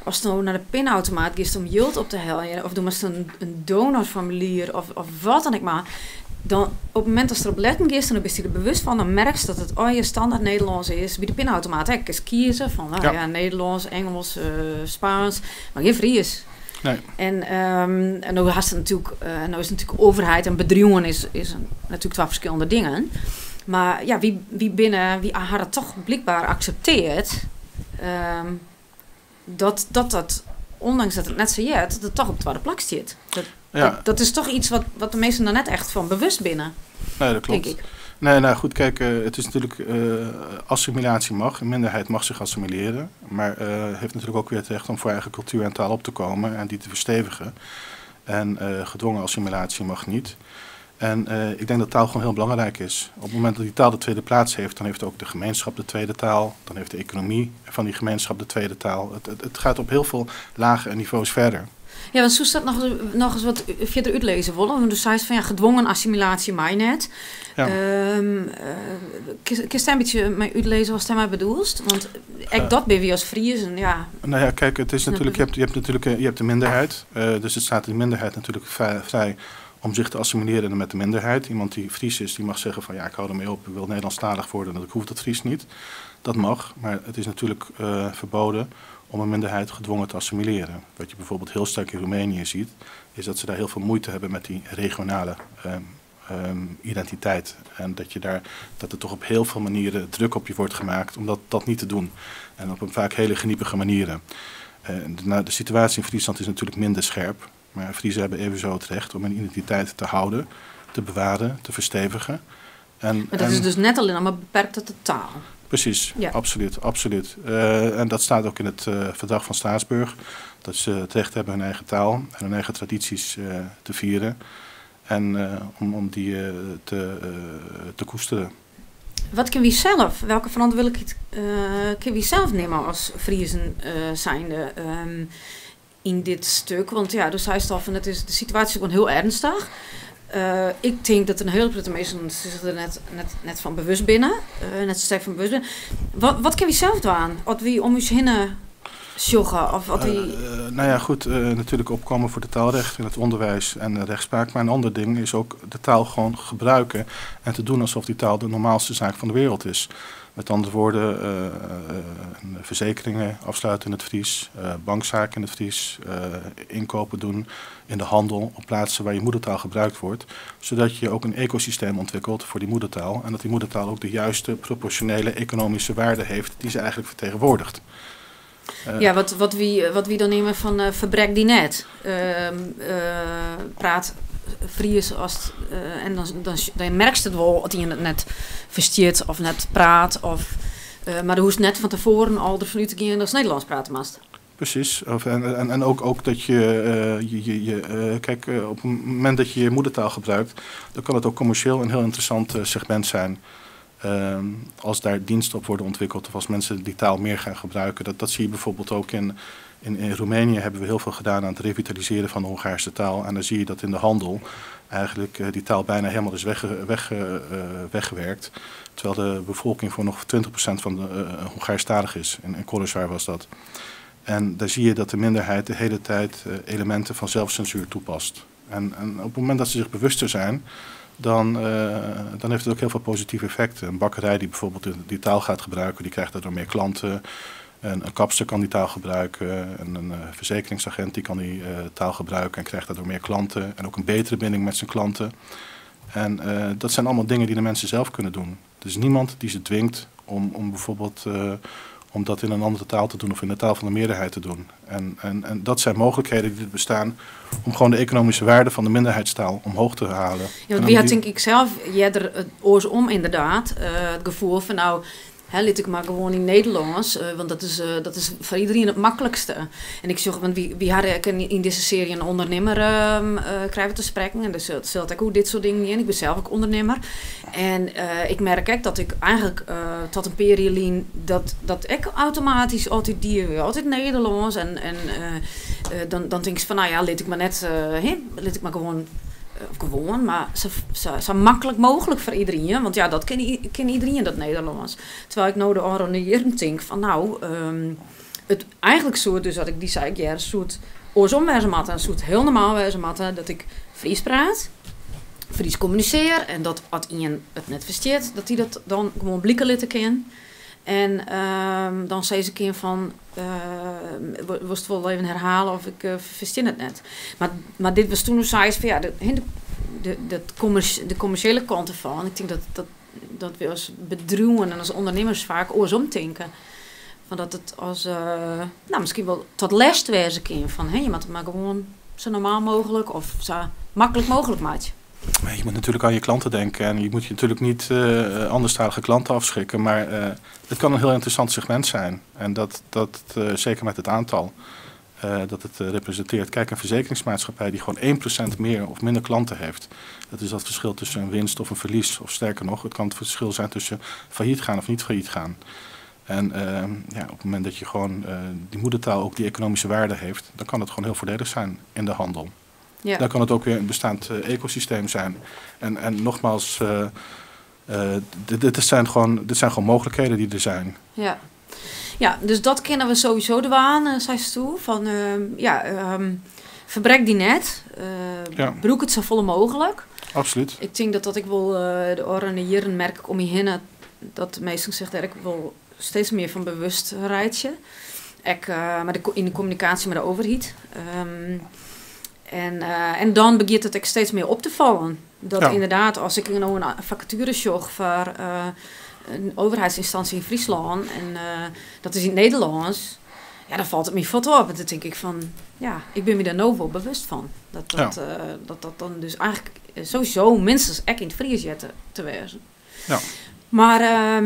S2: Als je nou naar de pinautomaat gaat om geld op te halen, of doe maar een donorformulier of wat dan ik maar. Dan op het moment dat ze erop letten is, dan is hij er bewust van, dan merk je dat het je standaard Nederlands is bij de pinautomaat. Ik eens kiezen van Nederlands, Engels, Spaans, maar geen Fries. Nee. En nou is het natuurlijk overheid en bedrijven is natuurlijk 2 verschillende dingen. Maar ja, wie had het toch blijkbaar accepteert dat ondanks dat het net zo dat het toch op de tweede plek zit. Dat is toch iets wat de meesten er net echt van bewust binnen.
S1: Nee, dat klopt. Denk ik. Nee, nou goed, kijk, het is natuurlijk, assimilatie mag, een minderheid mag zich assimileren, maar heeft natuurlijk ook weer het recht om voor eigen cultuur en taal op te komen en die te verstevigen. En gedwongen assimilatie mag niet. En ik denk dat taal gewoon heel belangrijk is. Op het moment dat die taal de tweede plaats heeft, dan heeft ook de gemeenschap de tweede taal, dan heeft de economie van die gemeenschap de tweede taal. Het gaat op heel veel lagen en niveaus verder.
S2: Ja, want zo staat nog eens wat verder uitlezen willen. Dus zei van gedwongen assimilatie, mij net. Ja. Kun je een beetje mij uitlezen wat hij mij bedoelt? Want dat ben we als Friesen, ja. Nou
S1: ja, kijk, het is natuurlijk, je hebt de minderheid. Dus het staat de minderheid natuurlijk vrij om zich te assimileren met de minderheid. Iemand die Fries is, die mag zeggen van ja, ik hou ermee op, ik wil Nederlandstalig worden, dat ik hoef dat Fries niet. Dat mag, maar het is natuurlijk verboden om een minderheid gedwongen te assimileren. Wat je bijvoorbeeld heel sterk in Roemenië ziet, is dat ze daar heel veel moeite hebben met die regionale identiteit. En dat er toch op heel veel manieren druk op je wordt gemaakt om dat niet te doen. En op een vaak hele geniepige manieren. De situatie in Friesland is natuurlijk minder scherp. Maar Friesen hebben evenzo het recht om hun identiteit te houden, te bewaren, te verstevigen.
S2: Maar dat is dus net alleen maar beperkt tot de taal.
S1: Precies, ja. Absoluut. En dat staat ook in het verdrag van Straatsburg. Dat ze het recht hebben hun eigen taal en hun eigen tradities te vieren. En om die te koesteren.
S2: Wat kunnen we zelf, welke verantwoordelijkheid kunnen we zelf nemen als Friezen zijnde in dit stuk? Want ja, dus hij stelt van, de situatie is gewoon heel ernstig. Ik denk dat een hele grote mensen zich er net van bewust binnen. Net sterk van bewust binnen. Wat kunnen we zelf doen? Wat we om ons heen joggen? Of wat
S1: natuurlijk opkomen voor de taalrecht in het onderwijs en de rechtspraak. Maar een ander ding is ook de taal gewoon gebruiken. En te doen alsof die taal de normaalste zaak van de wereld is. Met andere woorden, verzekeringen afsluiten in het Fries, bankzaken in het Fries, inkopen doen in de handel op plaatsen waar je moedertaal gebruikt wordt. Zodat je ook een ecosysteem ontwikkelt voor die moedertaal. En dat die moedertaal ook de juiste proportionele economische waarde heeft die ze eigenlijk vertegenwoordigt.
S2: Wat we dan nemen van verbrek die net. Praat Fries als en dan merk je het wel dat je het net versteert of net praat. Maar dan hoeft net van tevoren al ervan uit te gaan dat je Nederlands praten moest.
S1: Precies. En ook dat kijk, op het moment dat je je moedertaal gebruikt, dan kan het ook commercieel een heel interessant segment zijn. Als daar diensten op worden ontwikkeld of als mensen die taal meer gaan gebruiken. Dat zie je bijvoorbeeld ook in Roemenië hebben we heel veel gedaan aan het revitaliseren van de Hongaarse taal. En dan zie je dat in de handel eigenlijk die taal bijna helemaal is weggewerkt. Terwijl de bevolking voor nog 20% van de Hongaarstalig is. In Kolosvar was dat. En daar zie je dat de minderheid de hele tijd elementen van zelfcensuur toepast. En op het moment dat ze zich bewuster zijn, dan heeft het ook heel veel positieve effecten. Een bakkerij die bijvoorbeeld die taal gaat gebruiken, die krijgt daardoor meer klanten. Een kapster kan die taal gebruiken. En een verzekeringsagent die kan die taal gebruiken en krijgt daardoor meer klanten. En ook een betere binding met zijn klanten. En dat zijn allemaal dingen die de mensen zelf kunnen doen. Er is niemand die ze dwingt om bijvoorbeeld om dat in een andere taal te doen of in de taal van de meerderheid te doen. En dat zijn mogelijkheden die er bestaan om gewoon de economische waarde van de minderheidstaal omhoog te halen.
S2: Ja, want wie had denk ik zelf eerder het oorsom inderdaad, het gevoel van nou, liet ik maar gewoon in Nederlands, want dat is voor iedereen het makkelijkste. En ik zeg, want wie hadden in deze serie een ondernemer krijgen te spreken en dus zult ik ook dit soort dingen in. Ik ben zelf ook ondernemer en ik merk ook dat ik eigenlijk tot een periode dat ik automatisch altijd Nederlands en dan denk ik van nou ja, liet ik maar gewoon, maar zo makkelijk mogelijk voor iedereen. Want ja, dat ken iedereen, dat Nederlands. Terwijl ik nou de oranjeren denk van nou, het eigenlijk zo, dus dat ik die zei, ja, een soort oorsom matten, een soort heel normaal wezen matten, dat ik Fries praat, Fries communiceer en dat als iemand het net versteert, dat hij dat dan gewoon blikken laten kan. En dan zei ze een keer van, was het wel even herhalen of ik versteer het net. Maar dit was toen zei ze van ja, de commerciële kant ervan. Ik denk dat we als bedrijven en als ondernemers vaak oorsom denken. Van dat het als, misschien wel tot les wezen kan. Van je moet het maar gewoon zo normaal mogelijk of zo makkelijk mogelijk maken.
S1: Je moet natuurlijk aan je klanten denken en je moet je natuurlijk niet anderstalige klanten afschrikken, maar het kan een heel interessant segment zijn. En dat zeker met het aantal dat het representeert. Kijk, een verzekeringsmaatschappij die gewoon 1% meer of minder klanten heeft. Dat is dat verschil tussen een winst of een verlies. Of sterker nog, het kan het verschil zijn tussen failliet gaan of niet failliet gaan. En op het moment dat je gewoon die moedertaal ook die economische waarde heeft, dan kan het gewoon heel voordelig zijn in de handel. Ja. Dan kan het ook weer een bestaand ecosysteem zijn. En nogmaals, dit zijn gewoon mogelijkheden die er zijn.
S2: Ja, dus dat kennen we sowieso de waan, zei ze toe. Van, verbrek die net. Broek het zo vol mogelijk.
S1: Absoluut.
S2: Ik denk dat ik wel de oranje merk ik om je heen. Dat de meesten zegt dat ik wel steeds meer van bewustheid. Maar in de communicatie met de overheid. En dan begint het steeds meer op te vallen. Dat inderdaad, als ik nou een vacature zocht voor een overheidsinstantie in Friesland en dat is in het Nederlands, ja, dan valt het me wat op. En dan denk ik van, ja, ik ben me daar nou wel bewust van. Dat dan dus eigenlijk sowieso minstens echt in het Fries te wezen.
S1: Ja.
S2: Maar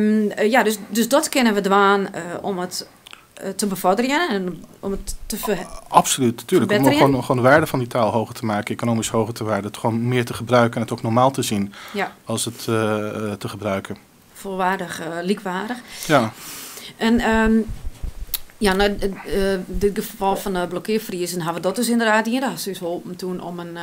S2: dus dat kennen we dwaan om het te bevorderen en om het te
S1: Absoluut, natuurlijk. Om gewoon de waarde van die taal hoger te maken, economisch hoger te waarden. Het gewoon meer te gebruiken en het ook normaal te zien als het te gebruiken.
S2: Volwaardig, likwaardig.
S1: Ja.
S2: En dit geval van de blokkeervriezen hebben we dat dus inderdaad hier. Dat is dus geholpen toen om een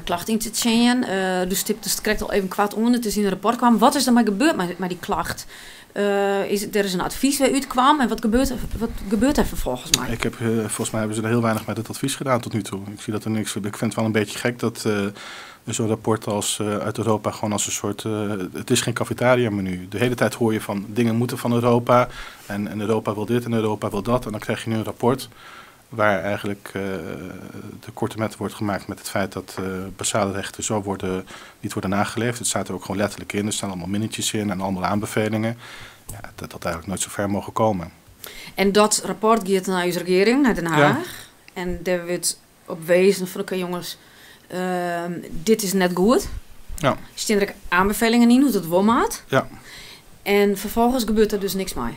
S2: klacht in te checken. Dus stipte het correct al even kwaad onder. Het is in een rapport kwam. Wat is er maar gebeurd met die klacht? Er is een advies waar uitkwam en wat gebeurt er vervolgens maar?
S1: Volgens mij hebben ze er heel weinig met het advies gedaan tot nu toe. Ik zie dat er niks. Ik vind het wel een beetje gek dat zo'n rapport als uit Europa gewoon als een soort. Het is geen cafetaria-menu. De hele tijd hoor je van dingen moeten van Europa en Europa wil dit en Europa wil dat en dan krijg je nu een rapport waar eigenlijk de korte met wordt gemaakt met het feit dat basale rechten zo niet worden nageleefd. Het staat er ook gewoon letterlijk in. Er staan allemaal minnetjes in en allemaal aanbevelingen. Ja, dat eigenlijk nooit zo ver mogen komen.
S2: En dat rapport gaat naar uw regering, naar Den Haag. Ja. En daar wordt op wezen van oké jongens, dit is net goed. Ja. Er staan er aanbevelingen in hoe het wel maakt. Ja. En vervolgens gebeurt er dus niks meer.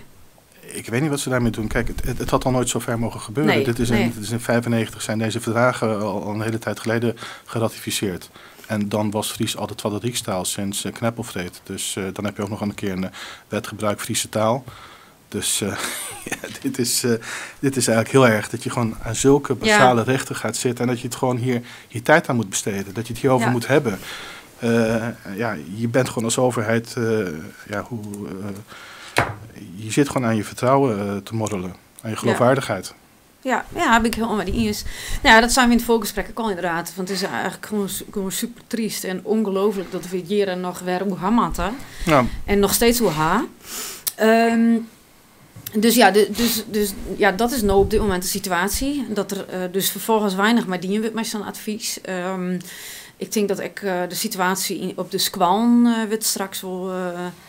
S1: Ik weet niet wat ze daarmee doen. Kijk, het had al nooit zo ver mogen gebeuren. Nee, dit is in 1995 zijn deze verdragen al een hele tijd geleden geratificeerd. En dan was Fries altijd wat de Rijkstaal sinds Kneppelvreed. Dus dan heb je ook nog een keer een wetgebruik Friese taal. Dus dit is eigenlijk heel erg dat je gewoon aan zulke basale rechten gaat zitten. En dat je het gewoon hier tijd aan moet besteden. Dat je het hierover moet hebben. Je bent gewoon als overheid... je zit gewoon aan je vertrouwen te morrelen. Aan je geloofwaardigheid.
S2: Ja, heb ik helemaal met die eens. Nou, dat zijn we in het voorgesprek ook al inderdaad. Want het is eigenlijk gewoon super triest en ongelooflijk dat we hier nog weer hoe hamatten. Ja. En nog steeds hoe ha. Dus dat is nou op dit moment de situatie. Dat er dus vervolgens weinig maar dienen met zo'n advies. Ik denk dat de situatie op de squaln wordt straks wel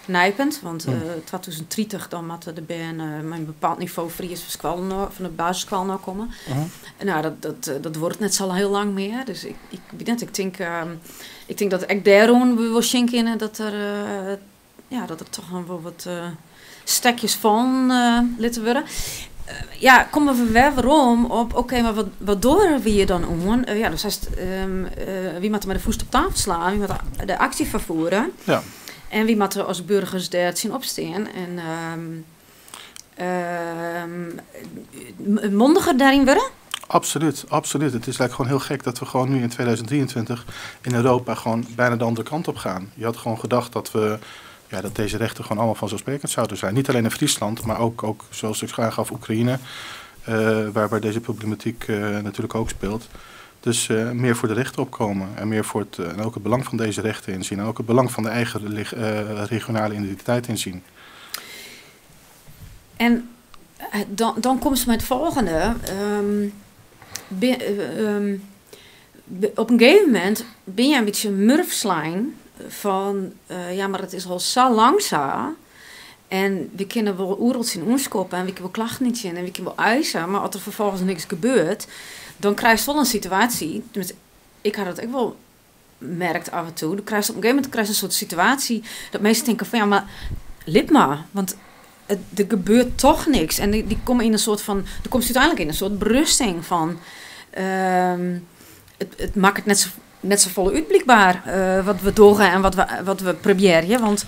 S2: nijpend. Want 2030 dan moet de BN met een bepaald niveau Fries van de basisschool nou komen. Nou, dat wordt net zo heel lang meer. Dus ik denk dat ik daarom wil schenken dat er toch wel wat stekjes van laten worden. Komen we weer waarom op, oké, maar wat door we je dan om? Dus heißt, wie moet er met de voet op tafel slaan, wie moet de actie vervoeren. Ja. En wie moet er als burgers daar zien opstaan. En mondiger daarin worden?
S1: Absoluut. Het is eigenlijk gewoon heel gek dat we gewoon nu in 2023 in Europa gewoon bijna de andere kant op gaan. Je had gewoon gedacht dat dat deze rechten gewoon allemaal vanzelfsprekend zouden zijn. Niet alleen in Friesland, maar ook zoals ik graag gaf, Oekraïne, waar deze problematiek natuurlijk ook speelt. Dus meer voor de rechten opkomen en meer voor en ook het belang van deze rechten inzien. En ook het belang van de eigen regionale identiteit inzien.
S2: En dan komt ze met het volgende. Op een gegeven moment ben je een beetje murfslijn van, maar het is al zo lang zo. En we kunnen wel oerels in ons koppen en we kunnen wel klachten niet zien en we kunnen wel eisen. Maar als er vervolgens niks gebeurt, dan krijg je wel een situatie. Ik had het ook wel merkt af en toe. Dan krijg je op een gegeven moment een soort situatie dat mensen denken van maar lid maar. Want er gebeurt toch niks. En die komen in een soort van, er komt uiteindelijk in een soort berusting van. Het maakt het net zo volle uitblikbaar wat we doorgaan en wat we proberen. Want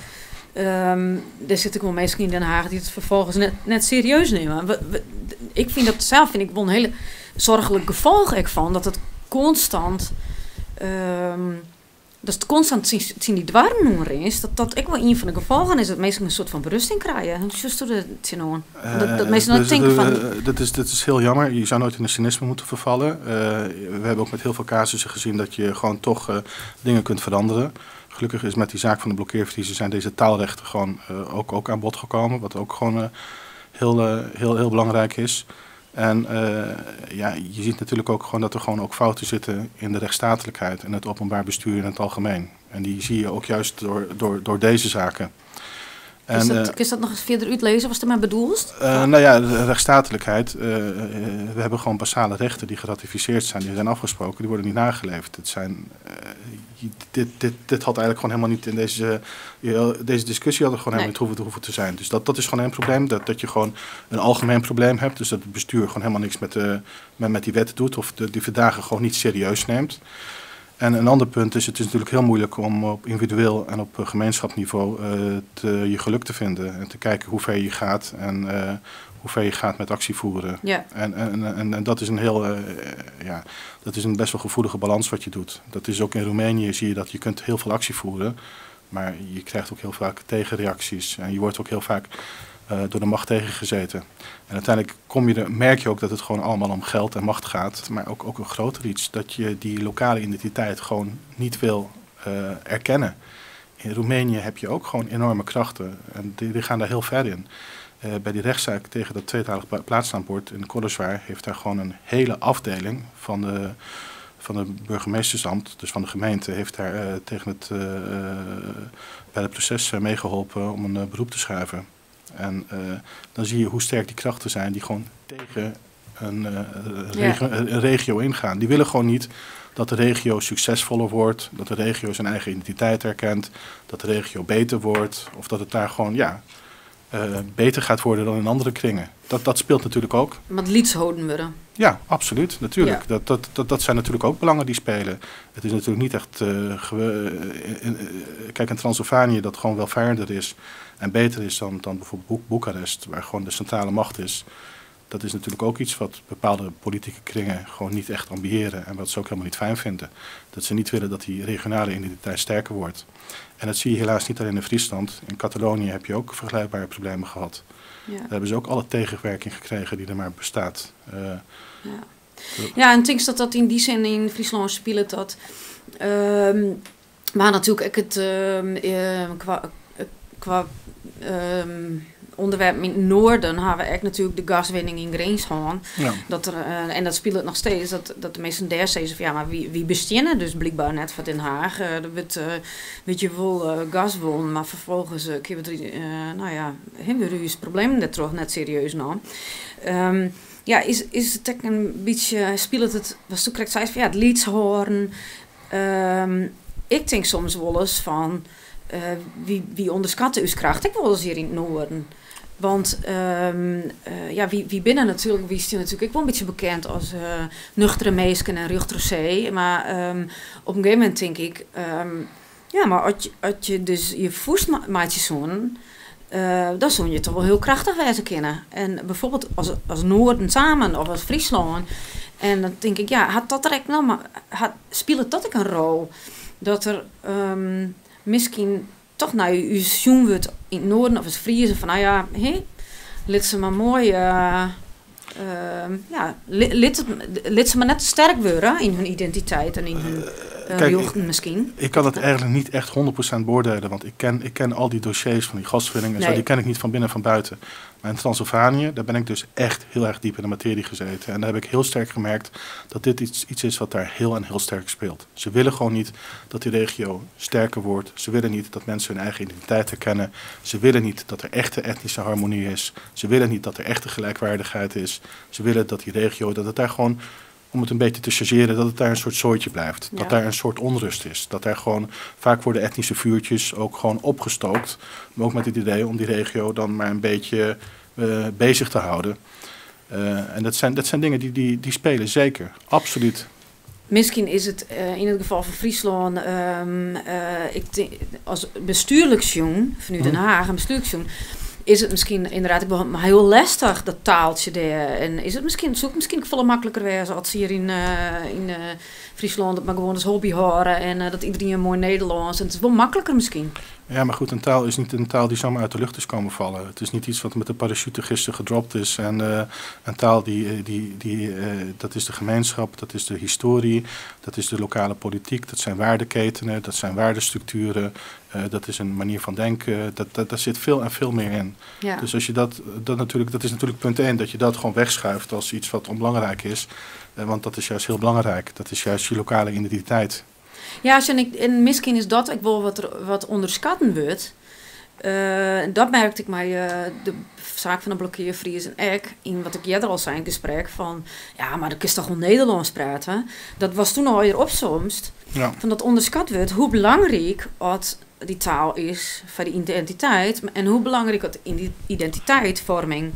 S2: er zitten gewoon mensen in Den Haag die het vervolgens net serieus nemen. Ik vind dat zelf wel een hele zorgelijk gevolg van dat het constant zien die dwarmnoer is, dat ik wel een van de gevolgen is dat mensen een soort van berusting krijgen. Just dat mensen dan denken van.
S1: Dat is heel jammer. Je zou nooit in een cynisme moeten vervallen. We hebben ook met heel veel casussen gezien dat je gewoon toch dingen kunt veranderen. Gelukkig is met die zaak van de blokkeervriezen zijn deze taalrechten gewoon ook aan bod gekomen, wat ook gewoon heel belangrijk is. En je ziet natuurlijk ook gewoon dat er gewoon ook fouten zitten in de rechtsstatelijkheid en het openbaar bestuur in het algemeen. En die zie je ook juist door deze zaken.
S2: Kun je dat nog eens verder uitlezen, wat er maar bedoelt?
S1: Nou ja, de rechtsstatelijkheid. We hebben gewoon basale rechten die geratificeerd zijn, die zijn afgesproken, die worden niet nageleefd. Het zijn, dit had eigenlijk gewoon helemaal niet in deze discussie had er gewoon helemaal niet hoeven te zijn. Dus dat is gewoon een probleem, dat je gewoon een algemeen probleem hebt. Dus dat het bestuur gewoon helemaal niks met die wet doet of die verdragen gewoon niet serieus neemt. En een ander punt is, het is natuurlijk heel moeilijk om op individueel en op gemeenschapsniveau je geluk te vinden. En te kijken hoe ver je gaat en hoe ver je gaat met actie voeren.
S2: Ja.
S1: En dat is dat is een best wel gevoelige balans wat je doet. Dat is ook in Roemenië, zie je dat je kunt heel veel actie voeren. Maar je krijgt ook heel vaak tegenreacties. En je wordt ook heel vaak door de macht tegengezeten. En uiteindelijk merk je ook dat het gewoon allemaal om geld en macht gaat. Maar ook een groter iets. Dat je die lokale identiteit gewoon niet wil erkennen. In Roemenië heb je ook gewoon enorme krachten. En die gaan daar heel ver in. Bij die rechtszaak tegen dat tweetalig plaatsnaambord in Coloswaar heeft daar gewoon een hele afdeling van de burgemeestersambt, dus van de gemeente, heeft daar bij het proces meegeholpen om een beroep te schuiven. En dan zie je hoe sterk die krachten zijn die gewoon tegen een regio ingaan. Die willen gewoon niet dat de regio succesvoller wordt, dat de regio zijn eigen identiteit herkent, dat de regio beter wordt of dat het daar gewoon beter gaat worden dan in andere kringen. Dat speelt natuurlijk ook.
S2: Maar het lieds houden worden.
S1: Ja, absoluut. Natuurlijk.
S2: Ja.
S1: Dat zijn natuurlijk ook belangen die spelen. Het is natuurlijk niet echt... kijk, in Transylvanië dat gewoon wel verder is en beter is dan bijvoorbeeld Boekarest, waar gewoon de centrale macht is. Dat is natuurlijk ook iets wat bepaalde politieke kringen gewoon niet echt ambiëren en wat ze ook helemaal niet fijn vinden. Dat ze niet willen dat die regionale identiteit sterker wordt. En dat zie je helaas niet alleen in Friesland. In Catalonië heb je ook vergelijkbare problemen gehad. Ja. Daar hebben ze ook alle tegenwerking gekregen die er maar bestaat.
S2: Ja, en ik denk dat in die zin in Friesland speelt dat. Maar natuurlijk ook het qua onderwerp in het noorden hebben we echt natuurlijk de gaswinning in Greenshaan. Ja. En dat speelt het nog steeds, dat de mensen daar zeggen van ja, maar wie bestinnen dus blijkbaar net van Den Haag. Er wordt weet je wel gas wonen, maar vervolgens hebben we dus problemen daar toch net serieus nam. Ja, is het ook een beetje, speelt het, was toen correct zei van ja, het liedshorn. Ik denk soms wel eens van wie onderschatten uw kracht. Ik wil eens hier in het noorden. Want wie binnen natuurlijk, wie is natuurlijk ook wel een beetje bekend als nuchtere meesken en ruchtere zee. Maar op een gegeven moment denk ik, maar als je dus je voestmaatjes zoen, dan zou je toch wel heel krachtig wezen kunnen. En bijvoorbeeld als Noorden samen of als Friesland. En dan denk ik, had dat direct nou, maar speelt dat ook een rol? Dat er misschien toch naar u zoen wordt in het noorden of het Friese van nou ja, laat ze maar mooi laat ze maar net sterk worden in hun identiteit en in hun jeugd misschien.
S1: Ik kan het eigenlijk niet echt 100% beoordelen, want ik ken al die dossiers van die gaswinning en zo, die ken ik niet van binnen en van buiten. Maar in Transylvanië, daar ben ik dus echt heel erg diep in de materie gezeten. En daar heb ik heel sterk gemerkt dat dit iets is wat daar heel sterk speelt. Ze willen gewoon niet dat die regio sterker wordt. Ze willen niet dat mensen hun eigen identiteit herkennen. Ze willen niet dat er echte etnische harmonie is. Ze willen niet dat er echte gelijkwaardigheid is. Ze willen dat die regio, dat het daar gewoon, om het een beetje te chargeren, dat het daar een soort zooitje blijft. Ja. Dat daar een soort onrust is. Dat daar gewoon, vaak worden etnische vuurtjes ook gewoon opgestookt. Maar ook met het idee om die regio dan maar een beetje bezig te houden. En dat zijn dingen die spelen, zeker. Absoluut.
S2: Misschien is het in het geval van Friesland, als bestuurlijk jong, van Den Haag, een bestuurlijk jong, is het misschien inderdaad heel lastig, dat taaltje daar. En is het misschien veel makkelijker wezen als hier in Friesland dat maar gewoon als hobby horen en dat iedereen een mooi Nederlands. En het is wel makkelijker misschien. Ja, maar goed, een taal is niet een taal die zomaar uit de lucht is komen vallen. Het is niet iets wat met de parachute gisteren gedropt is. En een taal dat is de gemeenschap, dat is de historie, dat is de lokale politiek, dat zijn waardeketenen, dat zijn waardestructuren, dat is een manier van denken. Daar zit veel en veel meer in. Ja. Dus als je dat is natuurlijk punt 1, dat je dat gewoon wegschuift als iets wat onbelangrijk is. Want dat is juist heel belangrijk. Dat is juist je lokale identiteit. Ja, en misschien is dat ook wel wat onderschatten wordt. Dat merkte ik bij de zaak van de blokkeervriezen en in wat ik eerder al zei in het gesprek van, ja, maar dat is toch wel Nederlands praten. Dat was toen alweer opzomst. Ja. Van dat onderschat wordt hoe belangrijk die taal is voor de identiteit en hoe belangrijk het in die identiteitsvorming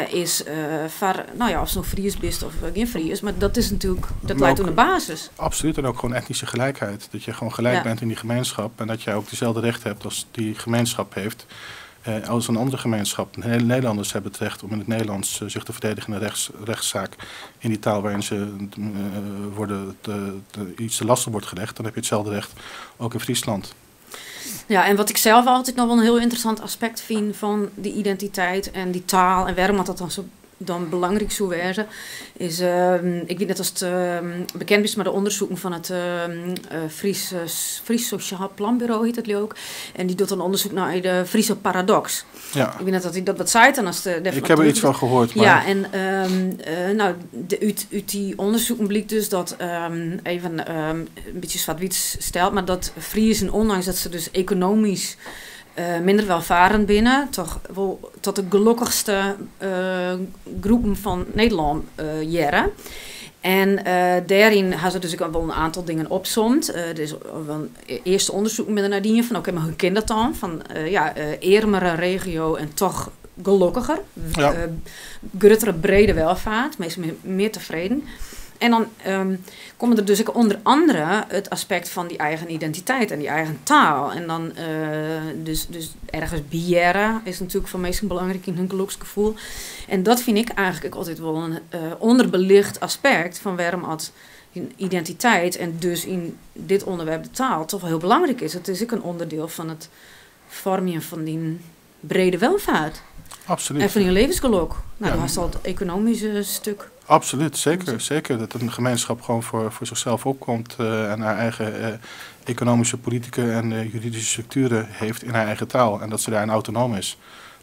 S2: is voor, nou ja, of ze nog Fries bent of geen Fries, maar dat is natuurlijk, dat leidt aan de basis.
S1: Absoluut, en ook gewoon etnische gelijkheid. Dat je gewoon gelijk bent in die gemeenschap en dat jij ook dezelfde rechten hebt als die gemeenschap heeft. Als een andere gemeenschap. Nederlanders hebben het recht om in het Nederlands zich te verdedigen in een rechtszaak in die taal waarin ze iets te lasten wordt gelegd. Dan heb je hetzelfde recht ook in Friesland.
S2: Ja, en wat ik zelf altijd nog wel een heel interessant aspect vind van die identiteit en die taal en waarom dat dan zo belangrijk zou wezen, is, ik weet net als het bekend is, maar de onderzoeken van het Fries Sociaal Planbureau heet het ook. En die doet een onderzoek naar de Friese paradox. Ja. Ik weet net dat hij dat wat zei.
S1: Ik heb er iets van gehoord. Maar...
S2: Ja, en uit die onderzoeken blijkt dus dat, even een beetje zwart-wit stelt, maar dat Friesen, ondanks dat ze dus economisch minder welvarend binnen, toch wel tot de gelukkigste groepen van Nederland jaren. En daarin hebben ze dus ook wel een aantal dingen opzomd. Er is wel een eerste onderzoek met nadien van, oké, maar hoe kent dat dan? Van, eermere regio en toch gelukkiger. Ja. Grotere brede welvaart, meestal meer tevreden. En dan komen er dus ook onder andere het aspect van die eigen identiteit en die eigen taal. En dan dus ergens biëren is natuurlijk voor mensen belangrijk in hun geluksgevoel. En dat vind ik eigenlijk ook altijd wel een onderbelicht aspect van waarom identiteit en dus in dit onderwerp de taal toch wel heel belangrijk is. Het is ook een onderdeel van het vormen van die brede welvaart.
S1: Absoluut.
S2: En van je levensgeluk. Nou, dan was al het economische stuk.
S1: Absoluut, zeker. Zeker dat een gemeenschap gewoon voor zichzelf opkomt en haar eigen economische, politieke en juridische structuren heeft in haar eigen taal. En dat ze daarin autonoom is.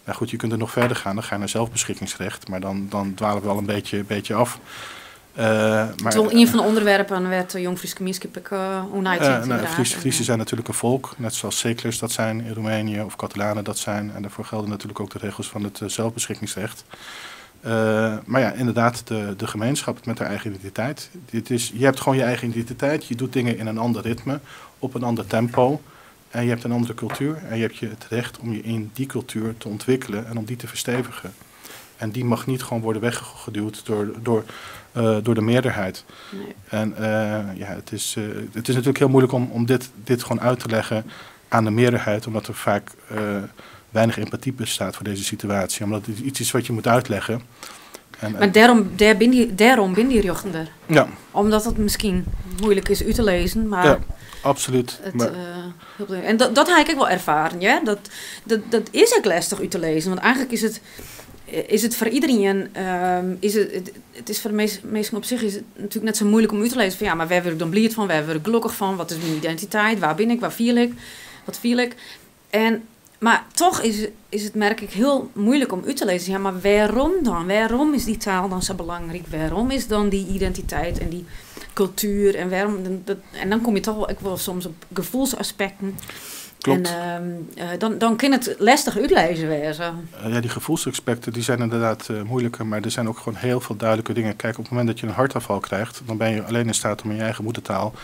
S1: Nou goed, je kunt er nog verder gaan, dan ga je naar zelfbeschikkingsrecht. Maar dan dwalen we wel een beetje af.
S2: Terwijl een van de onderwerpen werd Jong Fries Gemeenschap
S1: Friesen zijn natuurlijk een volk, net zoals Zeklers dat zijn in Roemenië of Catalanen dat zijn. En daarvoor gelden natuurlijk ook de regels van het zelfbeschikkingsrecht. Maar ja, inderdaad, de gemeenschap met haar eigen identiteit. Je hebt gewoon je eigen identiteit, je doet dingen in een ander ritme, op een ander tempo. En je hebt een andere cultuur en je hebt het recht om je in die cultuur te ontwikkelen en om die te verstevigen. En die mag niet gewoon worden weggeduwd door de meerderheid. Nee. En het is natuurlijk heel moeilijk om dit gewoon uit te leggen aan de meerderheid, omdat er vaak weinig empathie bestaat voor deze situatie. Omdat het iets is wat je moet uitleggen.
S2: Maar daarom ben die jochender. Ja. Omdat het misschien moeilijk is uit te lezen, maar...
S1: Ja, absoluut.
S2: En dat heb ik wel ervaren, ja. Dat is ook lastig uit te lezen, want eigenlijk is het voor iedereen, het is voor de meesten op zich is het natuurlijk net zo moeilijk om uit te lezen van, ja, maar waar word ik dan blij van, waar word ik gelukkig van, wat is mijn identiteit, waar ben ik, waar viel ik, wat viel ik. Maar toch is het, merk ik, heel moeilijk om uit te lezen. Ja, maar waarom dan? Waarom is die taal dan zo belangrijk? Waarom is dan die identiteit en die cultuur? En en dan kom je toch wel soms op gevoelsaspecten. Klopt. En dan kan het lastig uitlezen wezen.
S1: Ja, die gevoelsaspecten die zijn inderdaad moeilijker, maar er zijn ook gewoon heel veel duidelijke dingen. Kijk, op het moment dat je een hartaanval krijgt, dan ben je alleen in staat om in je eigen moedertaal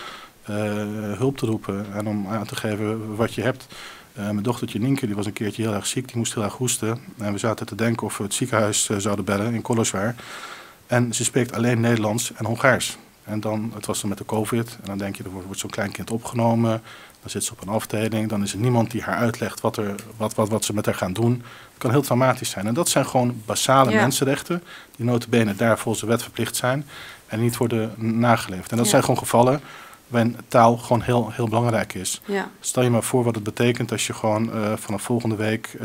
S1: hulp te roepen en om aan te geven wat je hebt. Mijn dochtertje Nienke die was een keertje heel erg ziek, die moest heel erg hoesten. En we zaten te denken of we het ziekenhuis zouden bellen in Koloswaar. En ze spreekt alleen Nederlands en Hongaars. En dan, het was dan met de COVID, en dan denk je, er wordt zo'n klein kind opgenomen. Dan zit ze op een afdeling, dan is er niemand die haar uitlegt wat ze met haar gaan doen. Het kan heel traumatisch zijn. En dat zijn gewoon basale mensenrechten, die nota bene daar volgens de wet verplicht zijn en niet worden nageleefd. En dat zijn gewoon gevallen waarin taal gewoon heel, heel belangrijk is. Ja. Stel je maar voor wat het betekent als je gewoon vanaf volgende week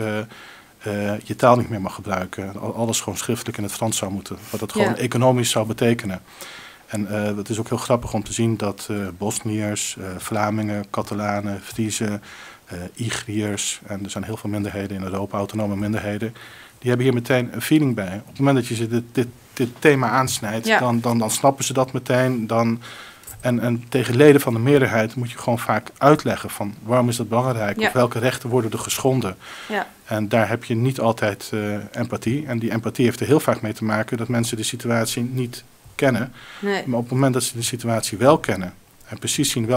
S1: je taal niet meer mag gebruiken. Alles gewoon schriftelijk in het Frans zou moeten. Wat dat gewoon economisch zou betekenen. En het is ook heel grappig om te zien dat Bosniërs, Vlamingen, Catalanen, Friezen, Igriërs, en er zijn heel veel minderheden in Europa, autonome minderheden, die hebben hier meteen een feeling bij. Op het moment dat je ze dit thema aansnijdt, dan snappen ze dat meteen. Dan En tegen leden van de meerderheid moet je gewoon vaak uitleggen van waarom is dat belangrijk? Of welke rechten worden er geschonden?
S2: Ja.
S1: En daar heb je niet altijd empathie. En die empathie heeft er heel vaak mee te maken dat mensen de situatie niet kennen.
S2: Nee.
S1: Maar op het moment dat ze de situatie wel kennen en precies zien om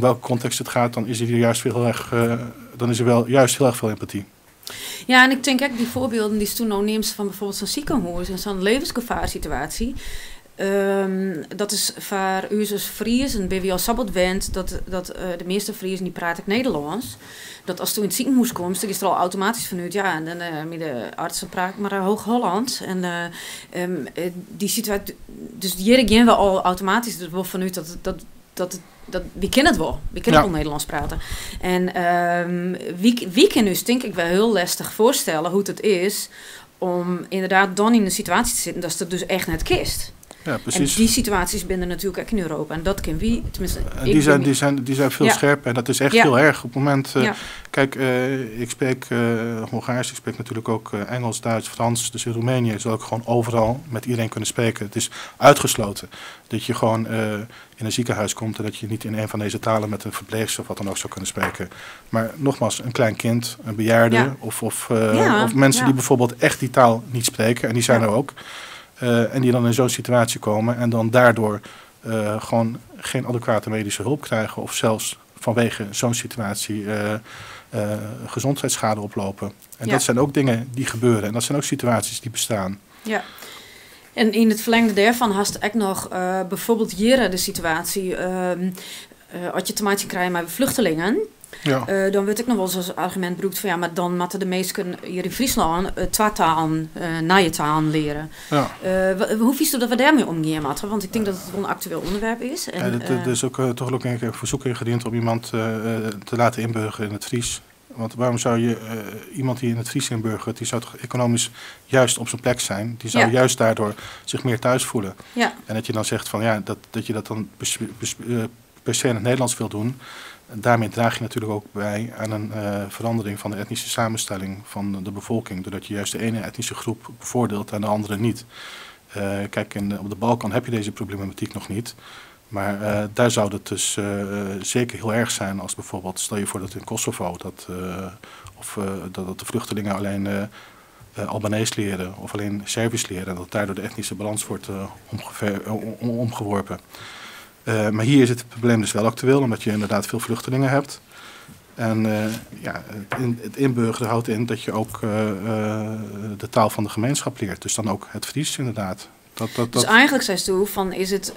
S1: welke context het gaat, dan is er juist wel juist heel erg veel empathie.
S2: Ja, en ik denk ook die voorbeelden die ze toen nou neemt van bijvoorbeeld zo'n ziekenhuis en zo'n levensgevaarsituatie. Dat is voor u als Friesen, bij wie al sabbat went, dat de meeste Friesen die praten Nederlands. Dat als toen in het ziekenhuis komt, dan is er al automatisch vanuit, ja, en dan met de artsen praat maar Hoog-Holland. En die situatie, dus hier gaan we al automatisch dus wel vanuit dat wie kennen het wel. Wie kennen wel Nederlands praten. En wie kan dus denk ik wel heel lastig voorstellen hoe het is om inderdaad dan in een situatie te zitten dat het dus echt net kist.
S1: Ja, precies.
S2: En die situaties binnen natuurlijk ook in Europa. En dat kan wie, tenminste...
S1: Die zijn veel scherper. En dat is echt heel erg. Op het moment... Kijk, ik spreek Hongaars. Ik spreek natuurlijk ook Engels, Duits, Frans. Dus in Roemenië zal ik gewoon overal met iedereen kunnen spreken. Het is uitgesloten dat je gewoon in een ziekenhuis komt en dat je niet in een van deze talen met een verpleegster of wat dan ook zou kunnen spreken. Maar nogmaals, een klein kind, een bejaarde of mensen die bijvoorbeeld echt die taal niet spreken. En die zijn er ook. En die dan in zo'n situatie komen en dan daardoor gewoon geen adequate medische hulp krijgen of zelfs vanwege zo'n situatie gezondheidsschade oplopen. En dat zijn ook dingen die gebeuren en dat zijn ook situaties die bestaan. Ja.
S2: En in het verlengde daarvan had ik nog bijvoorbeeld hier de situatie, als je te maken krijgt met vluchtelingen. Ja. Dan werd ik nog wel eens als argument gebruikt van ja, maar dan moeten de meesten hier in Friesland twee talen, nieuwe talen leren. Ja. Hoe vies dat we daarmee omgaan moeten? Want ik denk dat het wel een actueel onderwerp is. En,
S1: er is ook toch ook een verzoek ingediend om iemand te laten inburgeren in het Fries. Want waarom zou je iemand die in het Fries inburgert, die zou toch economisch juist op zijn plek zijn. Die zou juist daardoor zich meer thuis voelen. Ja. En dat je dan zegt van ja, dat je dat dan per se in het Nederlands wil doen. Daarmee draag je natuurlijk ook bij aan een verandering van de etnische samenstelling van de bevolking. Doordat je juist de ene etnische groep bevoordeelt en de andere niet. Kijk, op de Balkan heb je deze problematiek nog niet. Maar daar zou het dus zeker heel erg zijn als bijvoorbeeld, stel je voor dat in Kosovo, dat de vluchtelingen alleen Albanees leren of alleen Servisch leren. En dat daardoor de etnische balans wordt omgeworpen. Maar hier is het probleem dus wel actueel, omdat je inderdaad veel vluchtelingen hebt. En het inburgeren houdt in dat je ook de taal van de gemeenschap leert. Dus dan ook het Fries inderdaad.
S2: Dus eigenlijk zei ze van is het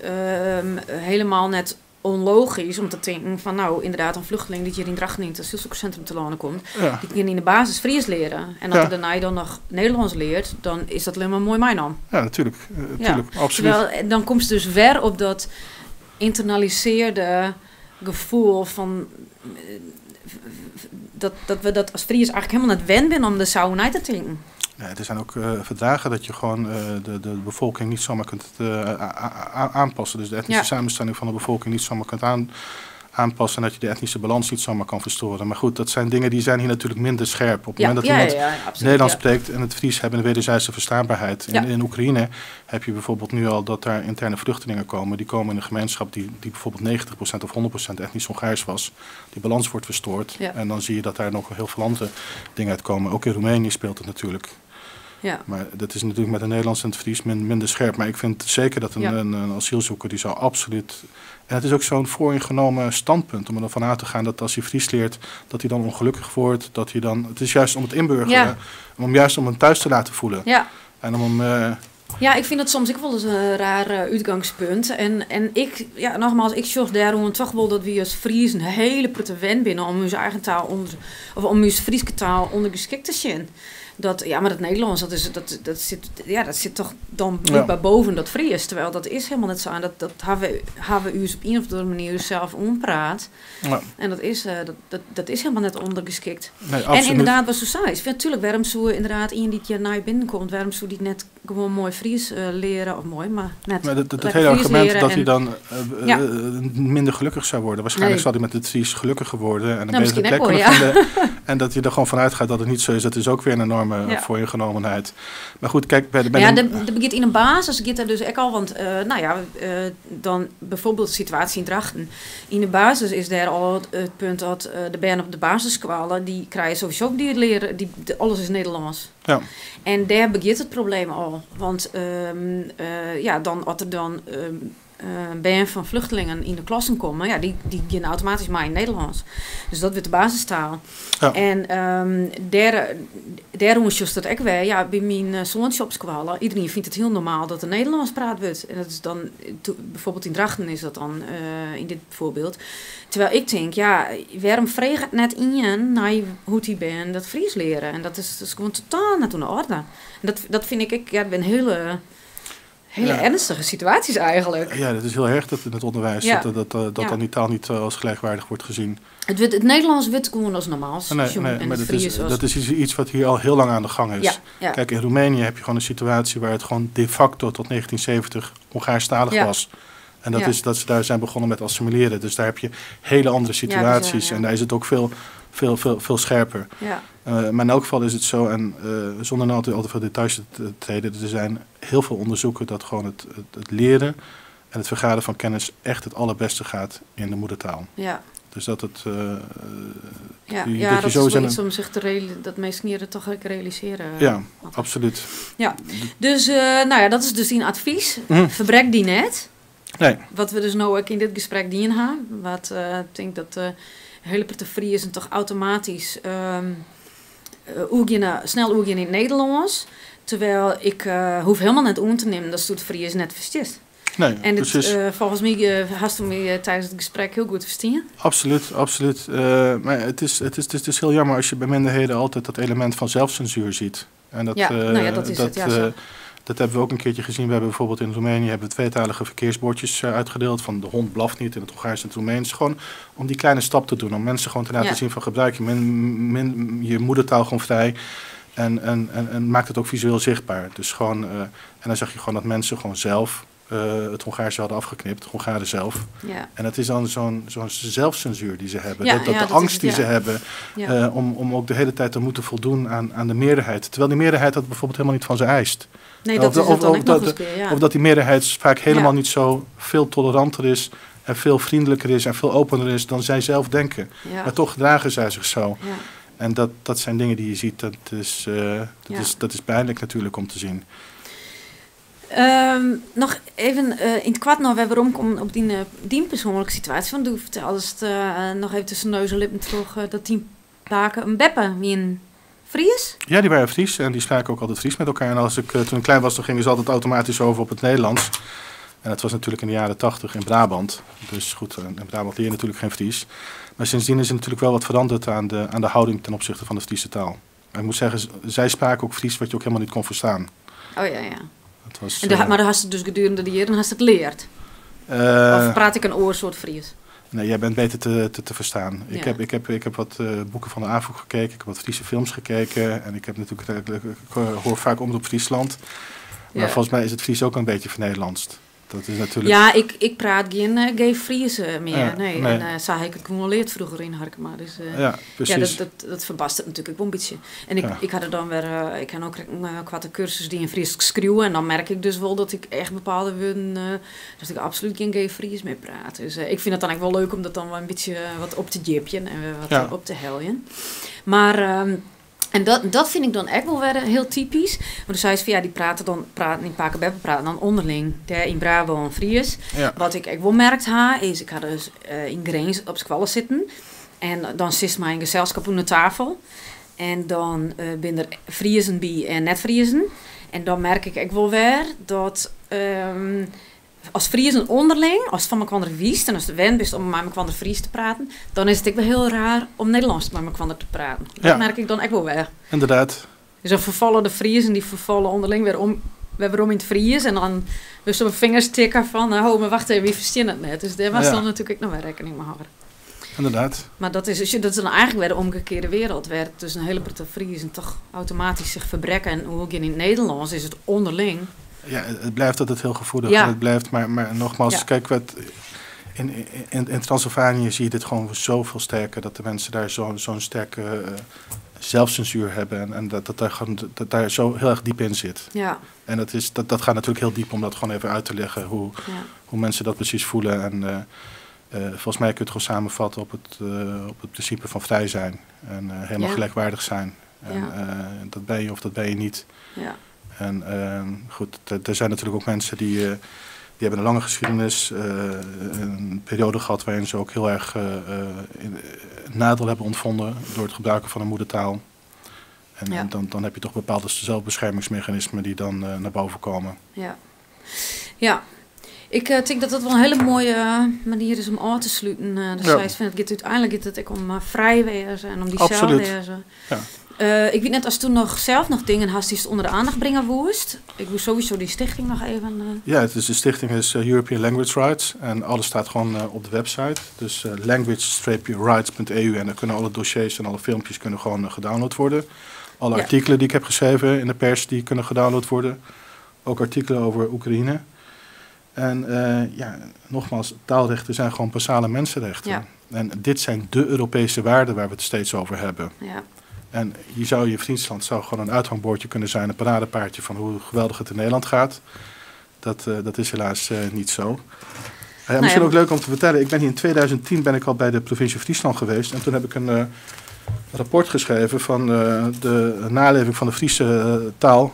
S2: helemaal net onlogisch om te denken van nou inderdaad een vluchteling die hier in Drachten in het asielzoekerscentrum te wonen komt. Ja. Die kan in de basis Fries leren. En als hij daarna dan nog Nederlands leert, dan is dat alleen maar mooi mijn naam.
S1: Ja, natuurlijk. Absoluut.
S2: Terwijl, dan komt ze dus weer op dat internaliseerde gevoel van dat we dat als Fries eigenlijk helemaal net wend zijn om de sauna te drinken.
S1: Ja, er zijn ook verdragen dat je gewoon de bevolking niet zomaar kunt aanpassen. Dus de etnische samenstelling van de bevolking niet zomaar kunt aanpassen en dat je de etnische balans niet zomaar kan verstoren. Maar goed, dat zijn dingen die zijn hier natuurlijk minder scherp. Op het moment dat iemand Nederlands spreekt en het Fries hebben een wederzijdse verstaanbaarheid. In Oekraïne heb je bijvoorbeeld nu al dat daar interne vluchtelingen komen. Die komen in een gemeenschap die bijvoorbeeld 90% of 100% etnisch Hongaars was. Die balans wordt verstoord. Ja. En dan zie je dat daar nog heel veel andere dingen uitkomen. Ook in Roemenië speelt het natuurlijk. Ja. Maar dat is natuurlijk met het Nederlands en het Fries minder scherp. Maar ik vind zeker dat een asielzoeker die zou absoluut... En het is ook zo'n vooringenomen standpunt om ervan uit te gaan dat als hij Fries leert, dat hij dan ongelukkig wordt. Dat hij dan, het is juist om het inburgeren, om hem thuis te laten voelen. Ja. En om hem...
S2: Ja, ik vind dat soms ook wel eens een raar uitgangspunt. En ik, nogmaals, ik zorg daarom toch wel dat we als Fries een hele prutte wen binnen om onze eigen taal om onze Frieske taal ondergeschikt te zijn. Maar het Nederlands, dat zit toch dan blijkbaar boven dat Fries. Terwijl dat is helemaal net zo. En dat hebben we u op een of andere manier zelf ompraat. Ja. En dat is helemaal net ondergeschikt. Nee, en inderdaad, wat zo zei. Ik vind natuurlijk, waarom zou inderdaad iemand die hier naar binnenkomt, waarom zou die net gewoon mooi Fries leren, of mooi, maar net
S1: maar het hele argument dat hij dan minder gelukkig zou worden. Waarschijnlijk zal hij met het Fries gelukkiger worden en een betere plek kunnen vinden. En dat je er gewoon vanuit gaat dat het niet zo is, dat is ook weer een enorme enorme vooringenomenheid. Maar goed, kijk, bij
S2: de begint in een basis, gaat er dus ook al, want dan bijvoorbeeld de situatie in Drachten. In de basis is daar al het punt dat de band op de basisscholen, die krijgen sowieso ook die leren, alles is Nederlands. Ja. En daar begint het probleem al. Want als er dan band van vluchtelingen in de klassen komen, die gaan automatisch maar in Nederlands. Dus dat wordt de basistaal. Ja. En daarom is dat ook weer, bij mijn zoontje op school, iedereen vindt het heel normaal dat er Nederlands praat wordt. En dat is dan, bijvoorbeeld in Drachten is dat dan, in dit voorbeeld. Terwijl ik denk, waarom vreeg het net in je naar hoe die ben dat Fries leren? En dat is gewoon totaal niet in orde. En dat vind ik ben hele ernstige situaties eigenlijk.
S1: Ja, dat is heel erg dat in het onderwijs dat dan die taal niet als gelijkwaardig wordt gezien.
S2: Het Nederlands wordt gewoon als normaal.
S1: Maar dat is iets wat hier al heel lang aan de gang is. Ja. Kijk, in Roemenië heb je gewoon een situatie waar het gewoon de facto tot 1970 Hongaarstalig was. En dat ze daar zijn begonnen met assimileren. Dus daar heb je hele andere situaties. En daar is het ook veel scherper. Ja. Maar in elk geval is het zo, en zonder nou al te veel details te treden, er zijn heel veel onderzoeken dat gewoon het leren en het vergaren van kennis echt het allerbeste gaat in de moedertaal. Ja. Dus dat het...
S2: dat is wel iets om zich dat mensen toch realiseren.
S1: Ja, absoluut.
S2: Ja. Dus dat is dus een advies. Verbrek die net. Nee. Wat we dus nou ook in dit gesprek dienen hebben. Wat ik denk dat hele Friesen toch automatisch snel oergen in het Nederlands. Terwijl ik hoef helemaal net om te nemen dat Stoet Fries net verstaat.
S1: Nee,
S2: en volgens mij hast u me tijdens het gesprek heel goed verstaan.
S1: Absoluut. Maar het is dus heel jammer als je bij minderheden altijd dat element van zelfcensuur ziet. En dat, dat is het. Ja, dat hebben we ook een keertje gezien. We hebben bijvoorbeeld in Roemenië tweetalige verkeersbordjes uitgedeeld. Van de hond blaft niet in het Hongaars en het Roemeens. Gewoon om die kleine stap te doen. Om mensen gewoon te laten zien van gebruik je moedertaal gewoon vrij. En maakt het ook visueel zichtbaar. Dus gewoon, en dan zag je gewoon dat mensen gewoon zelf het Hongaarse hadden afgeknipt. Hongaren zelf. Ja. En het is dan zo'n zelfcensuur die ze hebben. De angst die ze hebben. Ja. Om ook de hele tijd te moeten voldoen aan de meerderheid. Terwijl die meerderheid dat bijvoorbeeld helemaal niet van ze eist.
S2: Nee, dat is het dan nog eens keer,
S1: Of dat die meerderheid vaak helemaal niet zo veel toleranter is en veel vriendelijker is en veel opener is dan zij zelf denken. Ja. Maar toch gedragen zij zich zo. Ja. En dat zijn dingen die je ziet, dat is pijnlijk natuurlijk om te zien.
S2: Nog even in het kwart nog weer omkomen op die persoonlijke situatie. Want u vertelde nog even tussen neus en lippen terug dat die paken een beppe wie een Fries?
S1: Ja, die waren Fries en die spraken ook altijd Fries met elkaar. En toen ik klein was, dan gingen ze altijd automatisch over op het Nederlands. En dat was natuurlijk in de jaren 80 in Brabant. Dus goed, in Brabant leer je natuurlijk geen Fries. Maar sindsdien is er natuurlijk wel wat veranderd aan de houding ten opzichte van de Friese taal. Maar ik moet zeggen, zij spraken ook Fries wat je ook helemaal niet kon verstaan.
S2: Oh ja. Dat was, maar dan had je dus gedurende de jaren het leerd? Of praat ik een oorsoort Fries?
S1: Nee, jij bent beter te verstaan. Ja. Ik heb wat boeken van de AVO gekeken, ik heb wat Friese films gekeken. En ik heb natuurlijk, ik hoor vaak om op Friesland. Maar volgens mij is het Fries ook een beetje vernederlandst. Dat is natuurlijk...
S2: Ja, ik praat geen Fries meer. Ja, nee. En zag ik het geleerd vroeger in Harkema. Dus,
S1: precies.
S2: Dat verbast het natuurlijk ook een beetje. En ik had er dan weer... ik heb ook wat cursus die in Fries schreeuwen. En dan merk ik dus wel dat ik echt bepaalde woorden... dat ik absoluut geen Fries meer praat. Dus ik vind het dan echt wel leuk om dat dan wel een beetje wat op te jipjen. En wat op te heljen. Maar... En dat vind ik dan echt wel weer heel typisch. Want dan zei ze van die praten in Pakenbeppen praten dan onderling. Daar in Brabant en Fries. Ja. Wat ik echt wel merkt is, ik had dus in Greens op squallen zitten. En dan zit mijn gezelschap aan de tafel. En dan ben er Friesen bij en net Friesen. En dan merk ik echt wel weer dat... als Friesen onderling, als het van elkaar wiest en als de wend is om met elkaar Fries te praten, dan is het ook wel heel raar om Nederlands met elkaar te praten. Dat merk ik dan echt wel weer.
S1: Inderdaad.
S2: Dus dan vervallen de Friesen, die vervallen onderling weer om in het Fries en dan dus op vingers tikken van, maar wacht even, wie verstaan het net? Dus daar was dan natuurlijk ook nog weer rekening mee houden.
S1: Inderdaad.
S2: Maar dat is dan eigenlijk weer de omgekeerde wereld. Waar dus een hele partij Friesen toch automatisch zich verbrekken. En ook in het Nederlands is het onderling.
S1: Ja, het blijft altijd heel gevoelig. Ja. Het blijft, maar nogmaals, kijk, in Transylvanië zie je dit gewoon zoveel sterker. Dat de mensen daar zo'n sterke zelfcensuur hebben en dat daar zo heel erg diep in zit.
S2: Ja.
S1: En dat gaat natuurlijk heel diep om dat gewoon even uit te leggen hoe mensen dat precies voelen. En volgens mij kun je het gewoon samenvatten op het principe van vrij zijn en helemaal gelijkwaardig zijn. En dat ben je of dat ben je niet. Ja. En goed, er zijn natuurlijk ook mensen die hebben een lange geschiedenis, een periode gehad waarin ze ook heel erg nadeel hebben ontvonden door het gebruiken van een moedertaal. En dan heb je toch bepaalde zelfbeschermingsmechanismen die dan naar boven komen.
S2: Ja. Ik denk dat dat wel een hele mooie manier is om aan te sluiten. Uiteindelijk gaat het ook om vrij wezen en om die zelfwezen. Ja. Ik weet net als toen zelf nog dingen had die onder de aandacht brengen woest. Ik wil sowieso die stichting nog even...
S1: Ja, de stichting is European Language Rights en alles staat gewoon op de website. Dus language-rights.eu en daar kunnen alle dossiers en alle filmpjes kunnen gewoon gedownload worden. Alle artikelen die ik heb geschreven in de pers die kunnen gedownload worden. Ook artikelen over Oekraïne. En nogmaals, taalrechten zijn gewoon basale mensenrechten. Ja. En dit zijn de Europese waarden waar we het steeds over hebben. Ja. En je vriendsland zou gewoon een uithangbordje kunnen zijn, een paradepaardje van hoe geweldig het in Nederland gaat. Dat is helaas niet zo. Misschien ook leuk om te vertellen, in 2010 ben ik al bij de provincie Friesland geweest. En toen heb ik een rapport geschreven van de naleving van de Friese taal.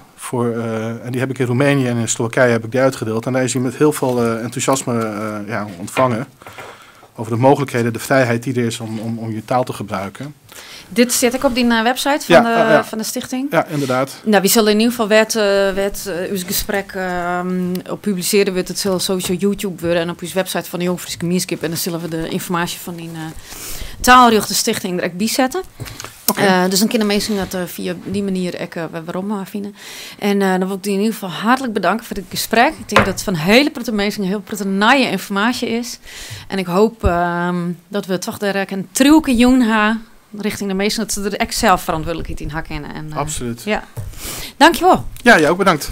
S1: En die heb ik in Roemenië en in Slowakije heb ik die uitgedeeld. En daar is hij met heel veel enthousiasme ontvangen. Over de mogelijkheden, de vrijheid die er is om je taal te gebruiken.
S2: Dit zet ik op die website van de stichting?
S1: Ja, inderdaad.
S2: Nou, we zullen in ieder geval uw gesprek publiceren. Het zal sowieso YouTube worden en op uw website van de Jong Friese Gemeenschap. En dan zullen we de informatie van die taalrechte stichting direct bijzetten. Okay. Dus dan kunnen mensen dat via die manier waarom vinden. En dan wil ik die in ieder geval hartelijk bedanken voor dit gesprek. Ik denk dat het van hele prettige mensen heel prettige informatie is. En ik hoop dat we toch een truwke jong hebben richting de meesten, dat ze er echt zelf verantwoordelijkheid in hakken. Absoluut. Ja. Dankjewel.
S1: Ja, jij ook bedankt.